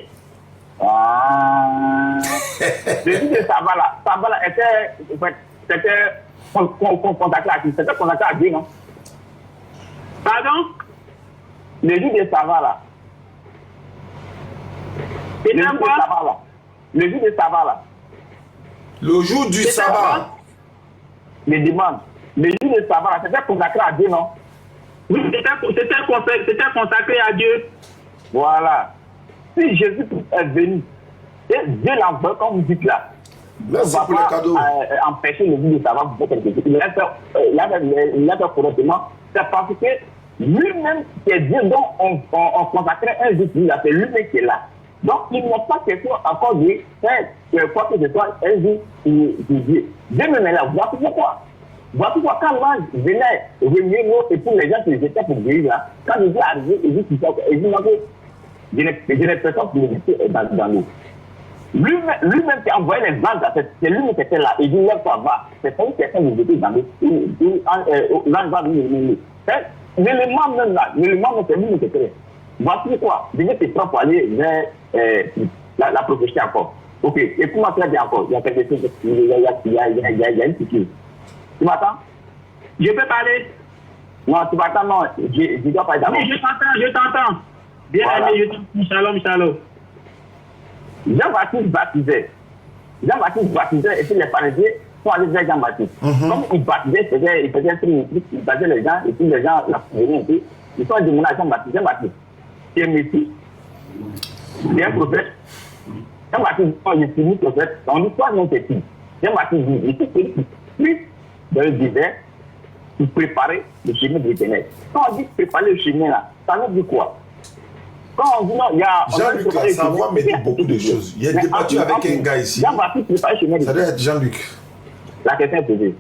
Le jour de sabbat là, c'était consacré à qui? C'était consacré à Dieu, non? Pardon? Le jour de sabbat là. Et le jour de sabbat là. Le jour de sabbat là. Le jour du sabbat. Les demandes. Le jour de sabbat là, c'était consacré à Dieu, non? Oui, c'était consacré à Dieu. Voilà. Si Jésus est venu, et Dieu l'envoie, comme vous dites là, merci pour le cadeau. Empêcher le jour de sabbat pour faire quelque chose. Il a fait correctement. C'est parce que lui-même, c'est Dieu dont on consacrait un jour pour lui, c'est lui-même qui est là. Donc, il n'est pas question encore de faire quoi que ce soit un jour pour Dieu. Dieu me met là. Voici pourquoi. Voici pourquoi quand l'ange venait revenir et pour les gens qui étaient pour guérir là, quand Jésus est arrivé, il dit que je n'ai personne pour le laisser dans l'eau. Lui-même qui a envoyé les anges, c'est lui-même qui était là. Il dit, lève-toi, va. C'est pas une personne de jeter dans l'eau. L'ange va venir le l'élément même là, l'élément même c'est lui qui était là. Voici quoi. Je vais te prendre pour aller vers la prophétie encore. Ok, et comment tu as dit encore? Il y a quelque chose, il y a une piqûre. Tu m'attends? Je peux parler? Non, tu m'attends, non. Je dois parler d'abord. Oui, je t'entends. Bien aimé, je t'entends. Shalom, shalom. Jean-Baptiste baptisait et puis les pharisiens sont allés vers Jean-Baptiste. Comme il baptisait, il faisait un truc, il baptisait les gens et puis les gens l'apprenaient un peu. Ils sont demandés à Jean-Baptiste, tu es Messie, tu es un prophète. Jean-Baptiste dit, je suis prophète. On dit, toi, non, t'es qui? Jean-Baptiste dit, je suis plus dans le désert pour préparer le chemin de l'Éternel. Quand on dit préparer le chemin, là, ça veut dire quoi? Quand on dit non, il y a... Jean-Luc, là, sa voix me dit beaucoup de choses. Il y a débattu avec un gars ici. Jean-Baptiste préparer le chemin de l'Éternel. Ça doit être Jean-Luc. La question est posée.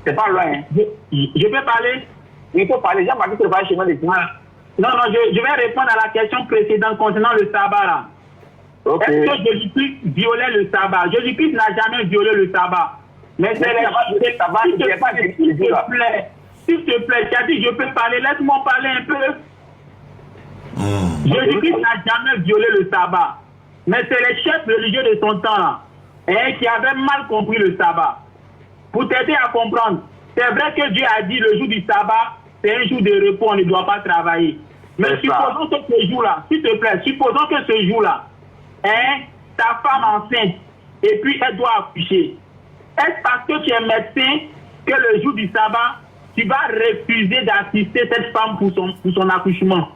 C'est pas loin. Hein. Je peux parler? Il faut parler. Jean-Baptiste préparer le chemin de l'Éternel. Non, je vais répondre à la question précédente concernant le sabbat, là. Okay. Est-ce que Jésus-Christ violait le sabbat? Jésus-Christ n'a jamais violé le sabbat. Mais c'est le sabbat, s'il te plaît, tu as dit, je peux parler, laisse-moi parler un peu. Jésus-Christ n'a jamais violé le sabbat. Mais c'est les chefs religieux de son temps là, qui avaient mal compris le sabbat. Pour t'aider à comprendre, c'est vrai que Dieu a dit le jour du sabbat, c'est un jour de repos, on ne doit pas travailler. Mais supposons que ce jour-là, s'il te plaît, supposons que ce jour-là, ta femme enceinte, et puis elle doit accoucher. Est-ce parce que tu es médecin que le jour du sabbat, tu vas refuser d'assister cette femme pour son accouchement?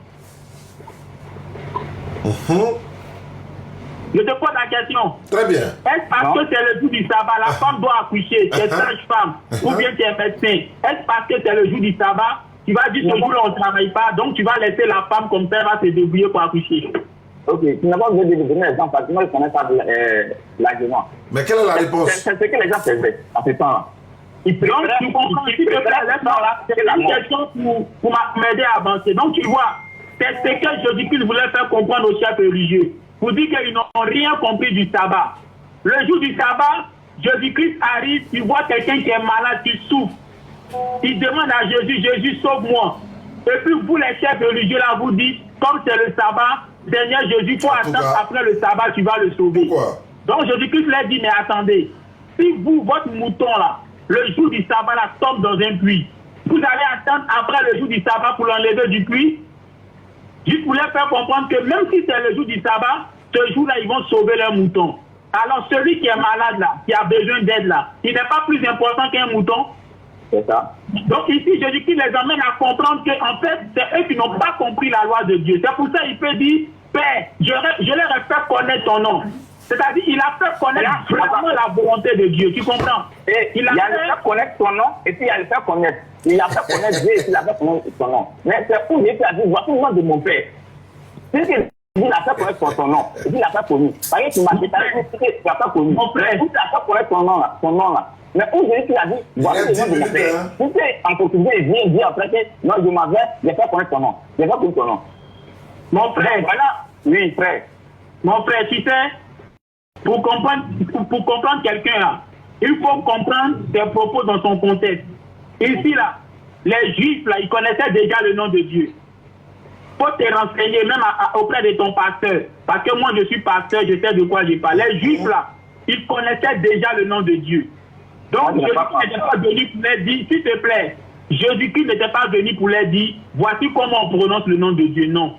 Je te pose la question. Très bien. Est-ce parce que c'est le jour du sabbat, la femme doit accoucher, c'est sage-femme, ou bien tu es médecin? Est-ce parce que c'est le jour du sabbat, tu vas dire ce jour-là on ne travaille pas, donc tu vas laisser la femme comme ça, elle va se débrouiller pour accoucher? Ok, tu n'as pas besoin de donner l'exemple parce que moi je connais pas l'argument. Mais quelle est la réponse? C'est ce que les gens faisaient en ce temps-là. Donc tu comprends, s'il te plaît, laisse-moi là, c'est une question pour m'aider à avancer. Donc tu vois, c'est ce que Jésus-Christ voulait faire comprendre aux chefs religieux. Pour dire qu'ils n'ont rien compris du sabbat. Le jour du sabbat, Jésus-Christ arrive, tu vois quelqu'un qui est malade, qui souffre. Il demande à Jésus, Jésus, sauve-moi. Et puis vous les chefs religieux là, vous dites, comme c'est le sabbat, Seigneur Jésus, il faut attendre après le sabbat, tu vas le sauver. Pourquoi? Donc Jésus-Christ leur dit, mais attendez, si vous, votre mouton là, le jour du sabbat là, tombe dans un puits, vous allez attendre après le jour du sabbat pour l'enlever du puits? Juste pour leur faire comprendre que même si c'est le jour du sabbat, ce jour-là, ils vont sauver leur mouton. Alors celui qui est malade là, qui a besoin d'aide là, il n'est pas plus important qu'un mouton. C'est ça. Donc ici, Jésus-Christ les amène à comprendre qu'en fait, c'est eux qui n'ont pas compris la loi de Dieu. C'est pour ça qu'il peut dire, Père, je leur ai fait connaître ton nom. C'est-à-dire, il a fait connaître vraiment la volonté de Dieu. Tu comprends? Il a fait connaître son nom, et puis il a fait connaître. Il a fait connaître Dieu, et puis il a fait connaître son nom. Mais c'est où Dieu a dit, voici le nom de mon Père. C'est qu'il a fait connaître son nom, et puis il a fait connaître. Par exemple, tu m'as dit, tu as fait connaître. Mon frère, il a fait connaître son nom là. Mais où Jésus a dit, voici le nom de mon Père. Tu sais, en portugais, il vient dire après que, non, je m'avais, j'ai fait connaître ton nom. J'ai fait connaître ton nom. Mon frère, voilà. Oui, frère. Mon frère, tu sais, pour comprendre quelqu'un là, il faut comprendre ses propos dans son contexte. Ici là, les juifs là, ils connaissaient déjà le nom de Dieu. Faut te renseigner même auprès de ton pasteur. Parce que moi je suis pasteur, je sais de quoi je parle. Les juifs là, ils connaissaient déjà le nom de Dieu. Donc Jésus-Christ n'était pas venu pour leur dire, s'il te plaît, Jésus-Christ n'était pas venu pour leur dire, voici comment on prononce le nom de Dieu. Non.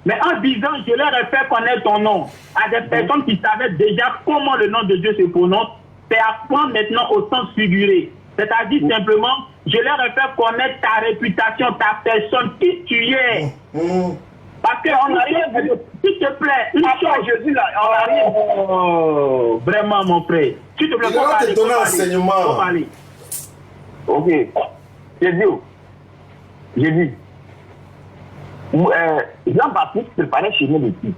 Mais en disant, je leur ai fait connaître ton nom à des personnes qui savaient déjà comment le nom de Dieu se prononce, c'est apprendre maintenant au sens figuré. C'est-à-dire simplement, je leur ai fait connaître ta réputation, ta personne, qui tu es. Parce qu'on arrive, s'il te plaît, une chose, Jésus là, on arrive. Oh, vraiment mon frère. S'il te plaît, il va te donner enseignement. Faut parler. Ok. J'ai dit. Jean-Baptiste préparait chez nous depuis.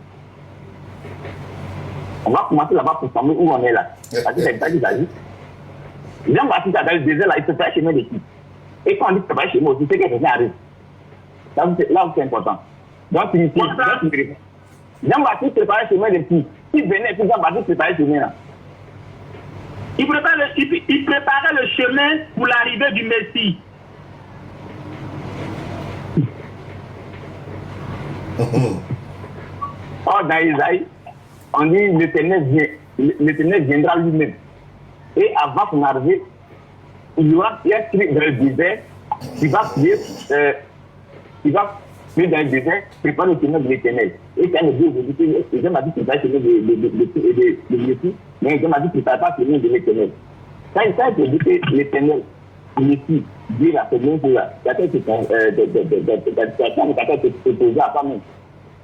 On va commencer là-bas pour savoir où on est là. Parce que c'est ça qu'il a dit. Jean-Baptiste a dans le désert là, il préparait chez nous depuis. Et quand on dit préparer chez nous aussi, c'est que quelqu'un arrive. Là où c'est important. Donc, Jean-Baptiste préparait chez nous depuis. S'il venait, puis Jean-Baptiste préparait chez nous là. Il préparait le chemin pour l'arrivée du Messie. Or, dans Isaïe, on dit l'Éternel viendra lui-même. Et avant son arrivée, il y aura un cri dans le désert qui va prier dans le désert, préparer le chemin de l'Éternel. Et quand le Dieu dit, Dieu m'a dit qu'il va chemin de Messie, mais Dieu m'a dit qu'il ne va pas chemin de l'Éternel. Quand il dit que l'Éternel, Messie, Dieu a fait bien pour la tête de poser à toi-même.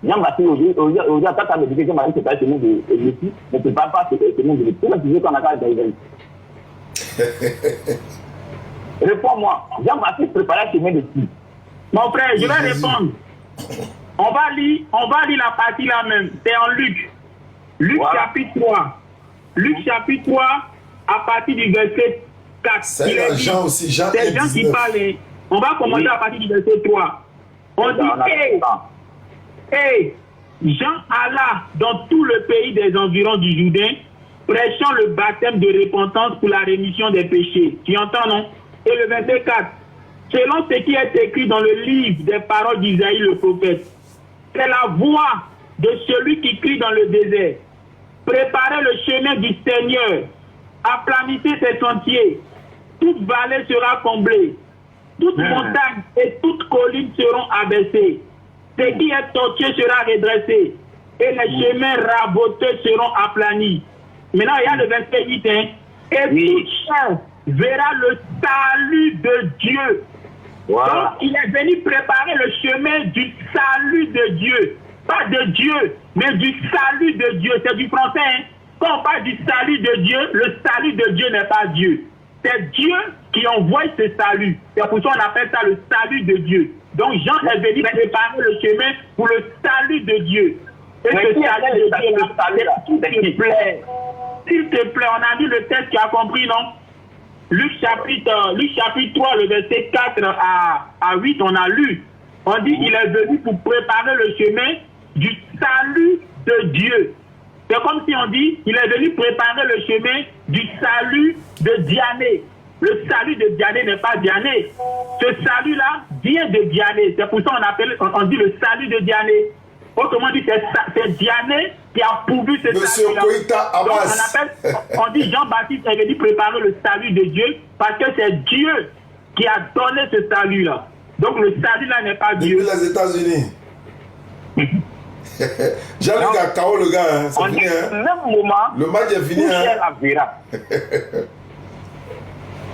Jean-Baptiste, aujourd'hui, quand tu as dit que Jean-Baptiste, c'est pas le chemin de Messie, ne te parle pas, c'est le chemin de Messie. Comment tu veux qu'on a dans Isaïe? Réponds-moi. Jean-Baptiste préparait le chemin de qui? Mon frère, je vais répondre. On va lire la partie là même. C'est en Luc. Luc chapitre 3. Luc chapitre 3, à partir du verset 4. C'est Jean aussi, Jean c'est Jean qui parle. On va commencer à partir du verset 3. On dit, Jean alla dans tout le pays des environs du Jourdain, prêchant le baptême de repentance pour la rémission des péchés. Tu entends, non? Et le verset 4. Selon ce qui est écrit dans le livre des paroles d'Isaïe le prophète, c'est la voix de celui qui crie dans le désert. Préparez le chemin du Seigneur, aplanissez ses sentiers. Toute vallée sera comblée, toute montagne et toute colline seront abaissées. Ce qui est tortueux sera redressé, et les chemins rabotés seront aplanis. Maintenant, il y a le verset 8, hein. Et toute chair verra le salut de Dieu. Voilà. Donc, il est venu préparer le chemin du salut de Dieu. Pas de Dieu, mais du salut de Dieu. C'est du français. Hein? Quand on parle du salut de Dieu, le salut de Dieu n'est pas Dieu. C'est Dieu qui envoie ce salut. C'est pour ça qu'on appelle ça le salut de Dieu. Donc Jean est venu préparer le chemin pour le salut de Dieu. Et ce salut de Dieu, s'il te plaît. S'il te plaît, on a dit le texte, tu as compris, non? Luc chapitre 3, le verset 4 à 8, on a lu. On dit qu'il est venu pour préparer le chemin du salut de Dieu. C'est comme si on dit qu'il est venu préparer le chemin du salut de Diané. Le salut de Diané n'est pas Diané. Ce salut-là vient de Diané. C'est pour ça qu'on dit le salut de Diané. Autrement dit, c'est Diané qui a pourvu ce salut-là. Donc on dit Jean-Baptiste est venu préparer le salut de Dieu parce que c'est Dieu qui a donné ce salut-là. Donc le salut-là n'est pas Dieu. Depuis les États-Unis. Jean-Luc a KO le gars, hein. C'est fini, hein. Même moment, le match est fini, hein. La verra.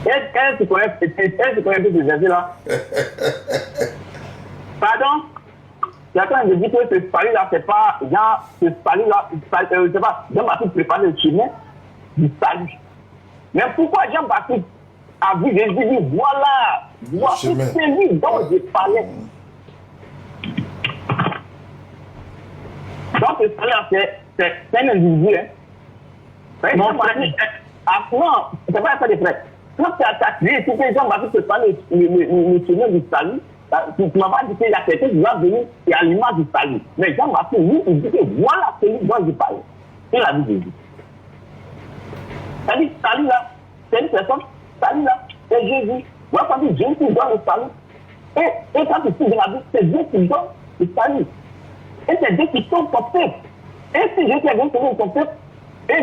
Est-ce que tu connais ce verset là? Pardon? Il y a quand même dit que ce salut-là, c'est pas genre, ce salut-là, c'est pas Jean-Baptiste préparer le chemin du salut. Mais pourquoi Jean-Baptiste a vu Jésus dire, voilà, c'est lui dont je parlais. Donc, ce salut-là, c'est un individu, hein. Non, c'est pas ça des frères. Quand tu as crié, si Jean-Baptiste prépare le chemin du salut, tu m'as pas dit qu'il y a quelqu'un qui va venir et à l'image du salut. Mais Jean-Baptiste, lui, il dit que voilà celui dont je parle. C'est la vie de Jésus. C'est-à-dire, salut là, c'est une personne, salut là, c'est Jésus. Moi, quand Dieu qui donne le salut, et quand tu fais de la vie, c'est Dieu qui donne le salut. Et c'est Dieu qui sauve ton peuple. Et si Dieu qui a donné ton peuple, et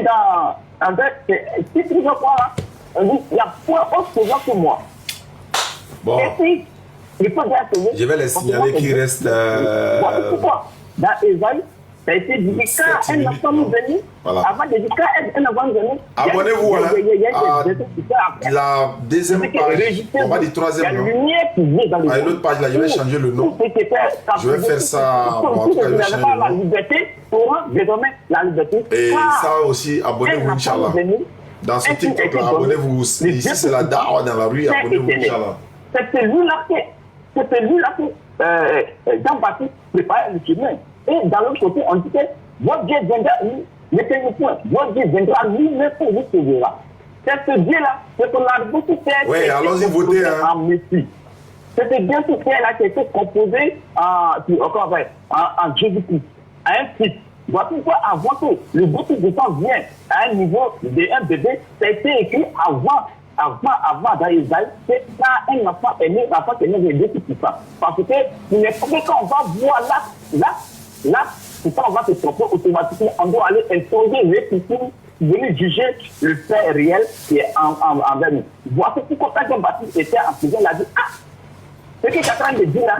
si tu veux croire là, on dit, il y a point autre chose que moi. Bon. Et si, il faut bien essayer. Je vais les signaler qu'il reste. Voilà pourquoi. Dans Esaïe, ça a été dit quand un enfant nous venait, avant de dire quand un enfant nous venait. Abonnez-vous à la deuxième page. On va dire troisième. Il y a une lumière qui vient dans le à une autre page là, je vais changer le nom. Je vais faire ça. Bon, en tout cas, je vais changer le nom. La liberté pour désormais la liberté. Et ça aussi, abonnez-vous, Inch'Allah. Dans ce TikTok là, abonnez-vous. Ici, c'est la dawa dans la rue, abonnez-vous, Inch'Allah. C'est celui-là que Jean-Baptiste prépare le chemin. Et dans l'autre côté, on dit que votre Dieu viendra, mettez-vous point, votre Dieu viendra lui-même pour vous sauver. C'est ce Dieu-là, c'est qu'on a beaucoup fait. Oui, allons-y voter. En Messie. C'est ce Dieu qui fait là qui a été composé en Jésus-Christ, à un fils. Voilà pourquoi avant que le bouton de sang vienne à un niveau d'un bébé, ça a été écrit avant dans Isaïe, c'est quand un enfant est né, l'enfant est né de Dieu tout ça. Parce que il n'est pas que quand on va voir là, c'est quand on va se tromper automatiquement, on doit aller interroger les personnes, venir juger le fait réel qui est envers nous. Voici pourquoi quand Jean-Baptiste était en prison, il a dit, ce que tu es en train de dire là,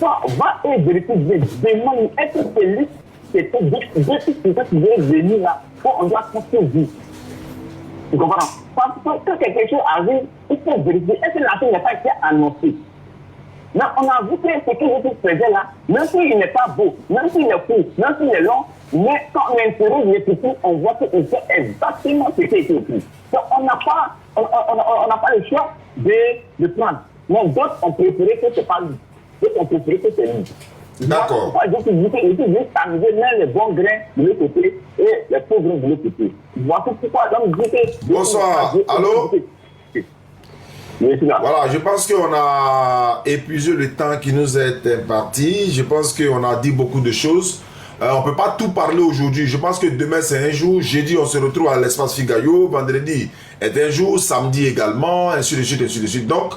va et vérifier, demande, est-ce que c'est lui c'était depuis qui veut venir là, on doit construire. Tu comprends? Parce que quand quelque chose arrive, il faut vérifier. Est-ce que la chose n'a pas été annoncée? Mais on a vu que ce que Jésus faisait là, même s'il n'est pas beau, même s'il est court, même s'il est long, mais quand on interroge les petits, on voit qu'il fait exactement ce qui a été écrit. Donc on n'a pas on n'a pas le choix de prendre. Mais d'autres ont préféré que ce n'est pas lui. D'autres ont préféré que c'est lui. D'accord. Donc, il faut juste amuser même les bons grains de l'autre côté et les pauvres grains de l'autre côté. Voici pourquoi donc bonsoir. Allô? Voilà, je pense qu'on a épuisé le temps qui nous est imparti. Je pense qu'on a dit beaucoup de choses. On ne peut pas tout parler aujourd'hui. Je pense que demain, c'est un jour. Jeudi, on se retrouve à l'espace Figayo. Vendredi est un jour. Samedi également. Ainsi de suite, ainsi de suite. Donc,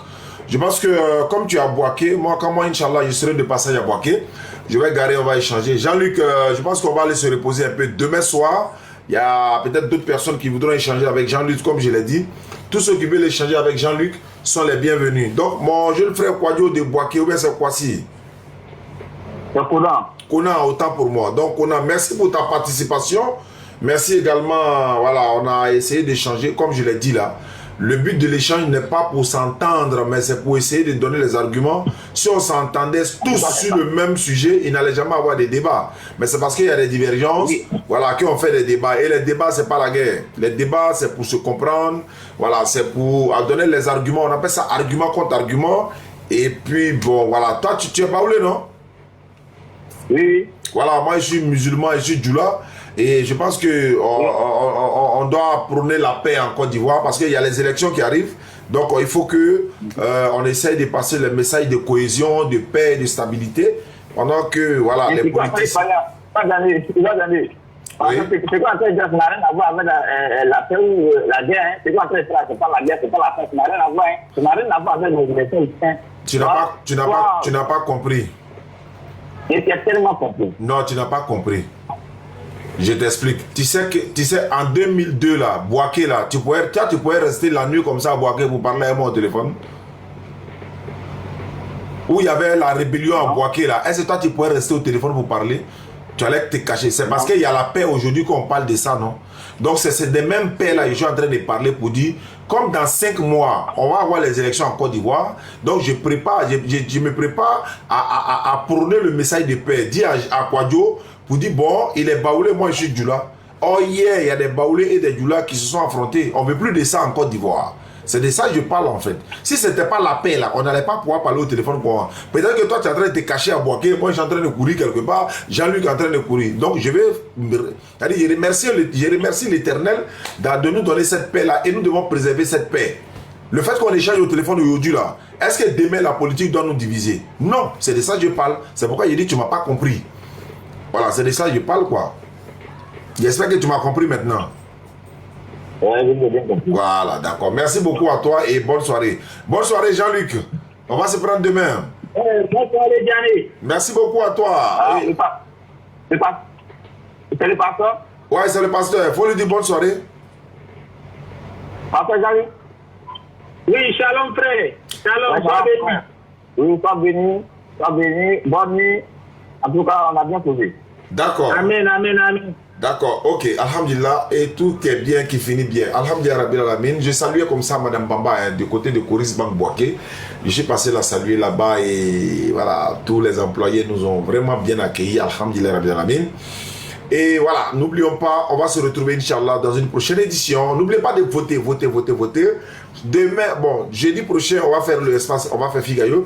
je pense que comme tu as Boaké, quand moi, Inch'Allah, je serai de passage à Boaké. Je vais garer, on va échanger. Jean-Luc, je pense qu'on va aller se reposer un peu. Demain soir, il y a peut-être d'autres personnes qui voudront échanger avec Jean-Luc, comme je l'ai dit. Tous ceux qui veulent échanger avec Jean-Luc sont les bienvenus. Donc, mon jeune frère Kwadjo de Boaké, ou bien c'est Kwasi? C'est Kona. Kona, autant pour moi. Donc, Kona, merci pour ta participation. Merci également. Voilà, on a essayé d'échanger, comme je l'ai dit là. Le but de l'échange n'est pas pour s'entendre, mais c'est pour essayer de donner les arguments. Si on s'entendait tous sur le même sujet, il n'allait jamais avoir des débats. Mais c'est parce qu'il y a des divergences, voilà, qu'on fait des débats. Et les débats, c'est pas la guerre. Les débats, c'est pour se comprendre. Voilà, c'est pour donner les arguments. On appelle ça argument contre argument. Et puis, bon, voilà. Toi, tu es baoulé, non? Oui. Voilà, moi, je suis musulman, je suis djoula. Et je pense que on doit prôner la paix en Côte d'Ivoire parce qu'il y a les élections qui arrivent. Donc il faut que on essaye de passer le message de cohésion, de paix, de stabilité, pendant que voilà les politiciens. Oui. C'est quoi en train de dire, ça n'a rien à voir avec la paix ou la guerre. Hein. C'est quoi en train de dire, c'est pas la guerre, c'est pas la paix, ça n'a rien à voir. Hein. Ça n'a rien à voir avec les élections. Tu n'as pas compris. Et tu as tellement compris. Non, tu n'as pas compris. Je t'explique. Tu sais, en 2002, là, Boaké, là, tu pouvais rester la nuit comme ça à Boaké pour parler à moi au téléphone. Où il y avait la rébellion à Boaké, là. Est-ce que toi, tu pouvais rester au téléphone pour parler? Tu allais te cacher. C'est parce qu'il y a la paix aujourd'hui qu'on parle de ça, non? Donc, c'est des mêmes paix, là, je suis en train de parler pour dire, comme dans 5 mois, on va avoir les élections en Côte d'Ivoire. Donc, je me prépare à prôner le message de paix. Dis à Kwadjo, pour dire, bon, il est baoulé, moi je suis djoula. Oh yeah, il y a des baoulés et des djoulas qui se sont affrontés. On ne veut plus de ça en Côte d'Ivoire. C'est de ça que je parle en fait. Si ce n'était pas la paix là, on n'allait pas pouvoir parler au téléphone pour moi. Peut-être que toi tu es en train de te cacher à Boaké, moi je suis en train de courir quelque part, Jean-Luc est en train de courir. Donc je vais... Je remercie l'Éternel de nous donner cette paix là et nous devons préserver cette paix. Le fait qu'on échange au téléphone aujourd'hui là, est-ce que demain la politique doit nous diviser? Non, c'est de ça que je parle. C'est pourquoi je dis que tu ne m'as pas compris. Voilà, c'est de ça que je parle quoi. J'espère que tu m'as compris maintenant. Voilà, d'accord. Merci beaucoup à toi et bonne soirée. Bonne soirée Jean-Luc. On va se prendre demain. Bonne soirée Gianni. Merci beaucoup à toi. Ah, c'est le pasteur? Ouais, c'est le pasteur. Il faut lui dire bonne soirée. Pasteur Gianni? Oui, shalom frère. Shalom, sois béni. Oui, sois béni. Bonne nuit. En tout cas, on a bien posé. D'accord. Amen, amen, amen. D'accord, ok, alhamdulillah, et tout est bien qui finit bien. Alhamdulillah Rabbil Alamin. Je salue comme ça Madame Bamba hein, du côté de Coris Bank Boaké. Je suis passé la saluer là-bas et voilà, tous les employés nous ont vraiment bien accueillis. Alhamdulillah Rabbil Alamin. Et voilà, n'oublions pas, on va se retrouver Inch'Allah dans une prochaine édition. N'oubliez pas de voter, voter, voter, voter. Demain, bon, jeudi prochain, on va faire l'espace, on va faire Figayo.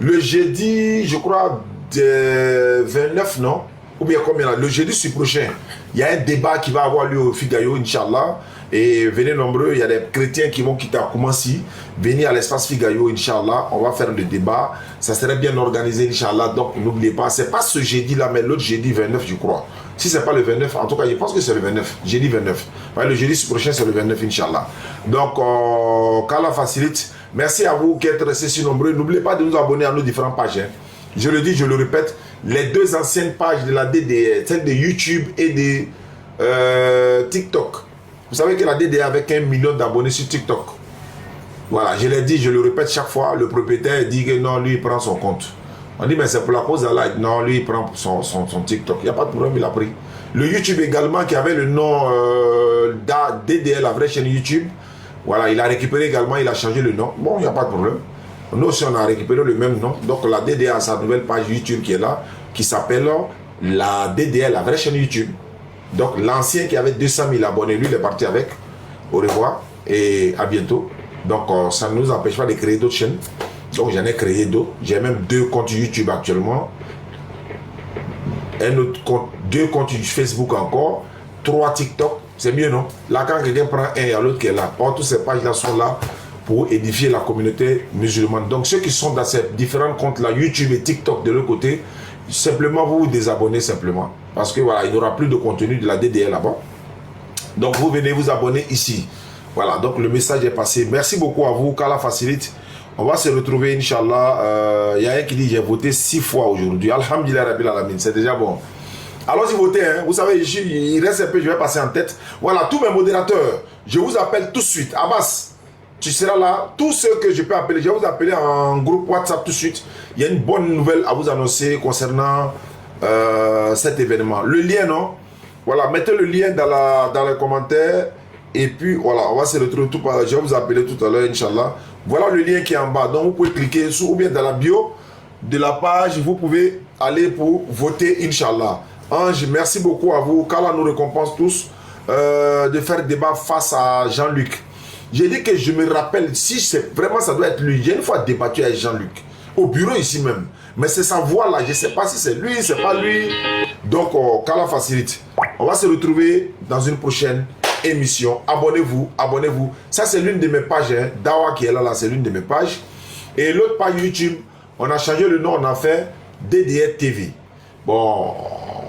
Le jeudi, je crois, de 29, non? Ou bien combien là? Le jeudi prochain, il y a un débat qui va avoir lieu au Figayo, Inch'Allah. Et venez nombreux, il y a des chrétiens qui vont quitter à Koumassi. Venez à l'espace Figayo, Inch'Allah. On va faire le débat. Ça serait bien organisé, Inch'Allah. Donc n'oubliez pas, c'est pas ce jeudi-là, mais l'autre jeudi 29, je crois. Si c'est pas le 29, en tout cas, je pense que c'est le 29. Jeudi 29. Ouais, le jeudi prochain, c'est le 29, Inch'Allah. Donc, qu'Allah facilite. Merci à vous qui êtes restés si nombreux. N'oubliez pas de nous abonner à nos différentes pages. Hein. Je le dis, je le répète. Les deux anciennes pages de la DDR, celle de YouTube et de TikTok. Vous savez que la DDR avec 1 million d'abonnés sur TikTok. Voilà, je l'ai dit, je le répète chaque fois. Le propriétaire dit que non, lui, il prend son compte. On dit, mais c'est pour la cause d'Allah. Non, lui, il prend son TikTok. Il n'y a pas de problème, il a pris. Le YouTube également, qui avait le nom DDR, la vraie chaîne YouTube. Voilà, il a récupéré également, il a changé le nom. Bon, il n'y a pas de problème. Nous aussi, on a récupéré le même nom. Donc, la DDR a sa nouvelle page YouTube qui est là, qui s'appelle la DDR, la vraie chaîne YouTube. Donc, l'ancien qui avait 200 000 abonnés, lui, il est parti avec. Au revoir. et à bientôt. Donc ça ne nous empêche pas de créer d'autres chaînes. Donc j'en ai créé d'autres. J'ai même 2 comptes YouTube actuellement. Un autre compte, 2 comptes Facebook encore. 3 TikTok. C'est mieux, non? Là, quand quelqu'un prend un, il y a l'autre qui est là. Or, toutes ces pages-là sont là pour édifier la communauté musulmane. Donc ceux qui sont dans ces différents comptes-là, YouTube et TikTok de l'autre côté, simplement vous vous désabonnez simplement. Parce que voilà, il n'y aura plus de contenu de la DDL là-bas. Donc vous venez vous abonner ici. Voilà, donc le message est passé. Merci beaucoup à vous, qu'Allah facilite. On va se retrouver, Inch'Allah. Il y a un qui dit j'ai voté 6 fois aujourd'hui. Alhamdulillah Rabbil Alamin, c'est déjà bon. Allons-y voter, hein. Vous savez, il reste un peu, je vais passer en tête. Voilà, tous mes modérateurs, je vous appelle tout de suite. Abbas, tu seras là. Tous ceux que je peux appeler, je vais vous appeler en groupe WhatsApp tout de suite. Il y a une bonne nouvelle à vous annoncer concernant cet événement. Le lien, non? Voilà, mettez le lien dans les commentaires. Et puis, voilà, on va se retrouver tout par là. Je vais vous appeler tout à l'heure, Inch'Allah. Voilà le lien qui est en bas. Donc, vous pouvez cliquer sur ou bien dans la bio de la page. Vous pouvez aller pour voter, Inch'Allah. Ange, merci beaucoup à vous. qu'Allah nous récompense tous de faire débat face à Jean-Luc. J'ai dit que je me rappelle, si c'est vraiment ça doit être lui. J'ai une fois débattu avec Jean-Luc, au bureau ici même. Mais c'est sa voix là, je ne sais pas si c'est lui, c'est pas lui. Donc, qu'Allah facilite. On va se retrouver dans une prochaine émission. Abonnez-vous, abonnez-vous. Ça, c'est l'une de mes pages. Hein. Dawa qui est là, c'est l'une de mes pages. Et l'autre page YouTube, on a changé le nom, on a fait DDR TV. Bon,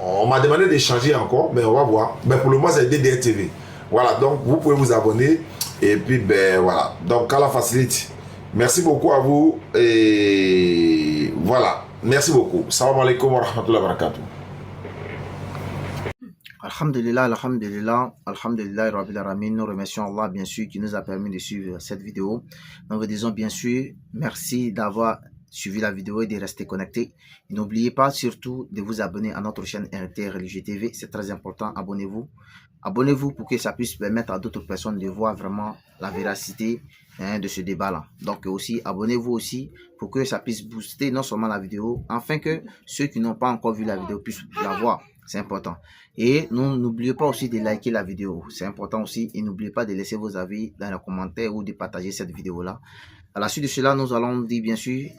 on m'a demandé de changer encore, mais on va voir. Mais pour le moment, c'est DDR TV. Voilà, donc vous pouvez vous abonner. Et puis, ben voilà. Donc, qu'Allah facilite. Merci beaucoup à vous. Et voilà. Merci beaucoup. Salam alaikum wa rahmatullahi wa barakatuh. Alhamdulillah, alhamdulillah, alhamdulillah, Rabbil Alamin. Nous remercions Allah, bien sûr, qui nous a permis de suivre cette vidéo. Nous vous disons, bien sûr, merci d'avoir suivi la vidéo et de rester connecté. Et n'oubliez pas surtout de vous abonner à notre chaîne RT Religieux TV. C'est très important. Abonnez-vous. Abonnez-vous pour que ça puisse permettre à d'autres personnes de voir vraiment la véracité de ce débat-là. Donc aussi, abonnez-vous aussi pour que ça puisse booster non seulement la vidéo, afin que ceux qui n'ont pas encore vu la vidéo puissent la voir. C'est important. Et n'oubliez pas aussi de liker la vidéo. C'est important aussi. Et n'oubliez pas de laisser vos avis dans les commentaires ou de partager cette vidéo-là. À la suite de cela, nous allons dire bien sûr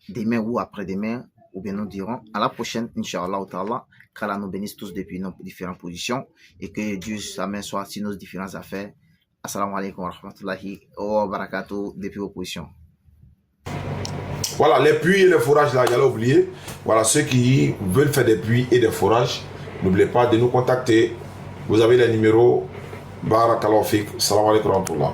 demain ou après-demain, ou bien nous dirons à la prochaine, Inch'Allah ta'ala, qu'Allah nous bénisse tous depuis nos différentes positions et que Dieu s'amène soit sur nos différentes affaires. Assalamu alaikum wa rahmatullahi wa barakatuh depuis vos positions. Voilà, les puits et les forages là, j'allais oublier. Voilà, ceux qui veulent faire des puits et des forages, n'oubliez pas de nous contacter. Vous avez les numéros. Barakallahu fik. Salam alaikum wa rahmatullah.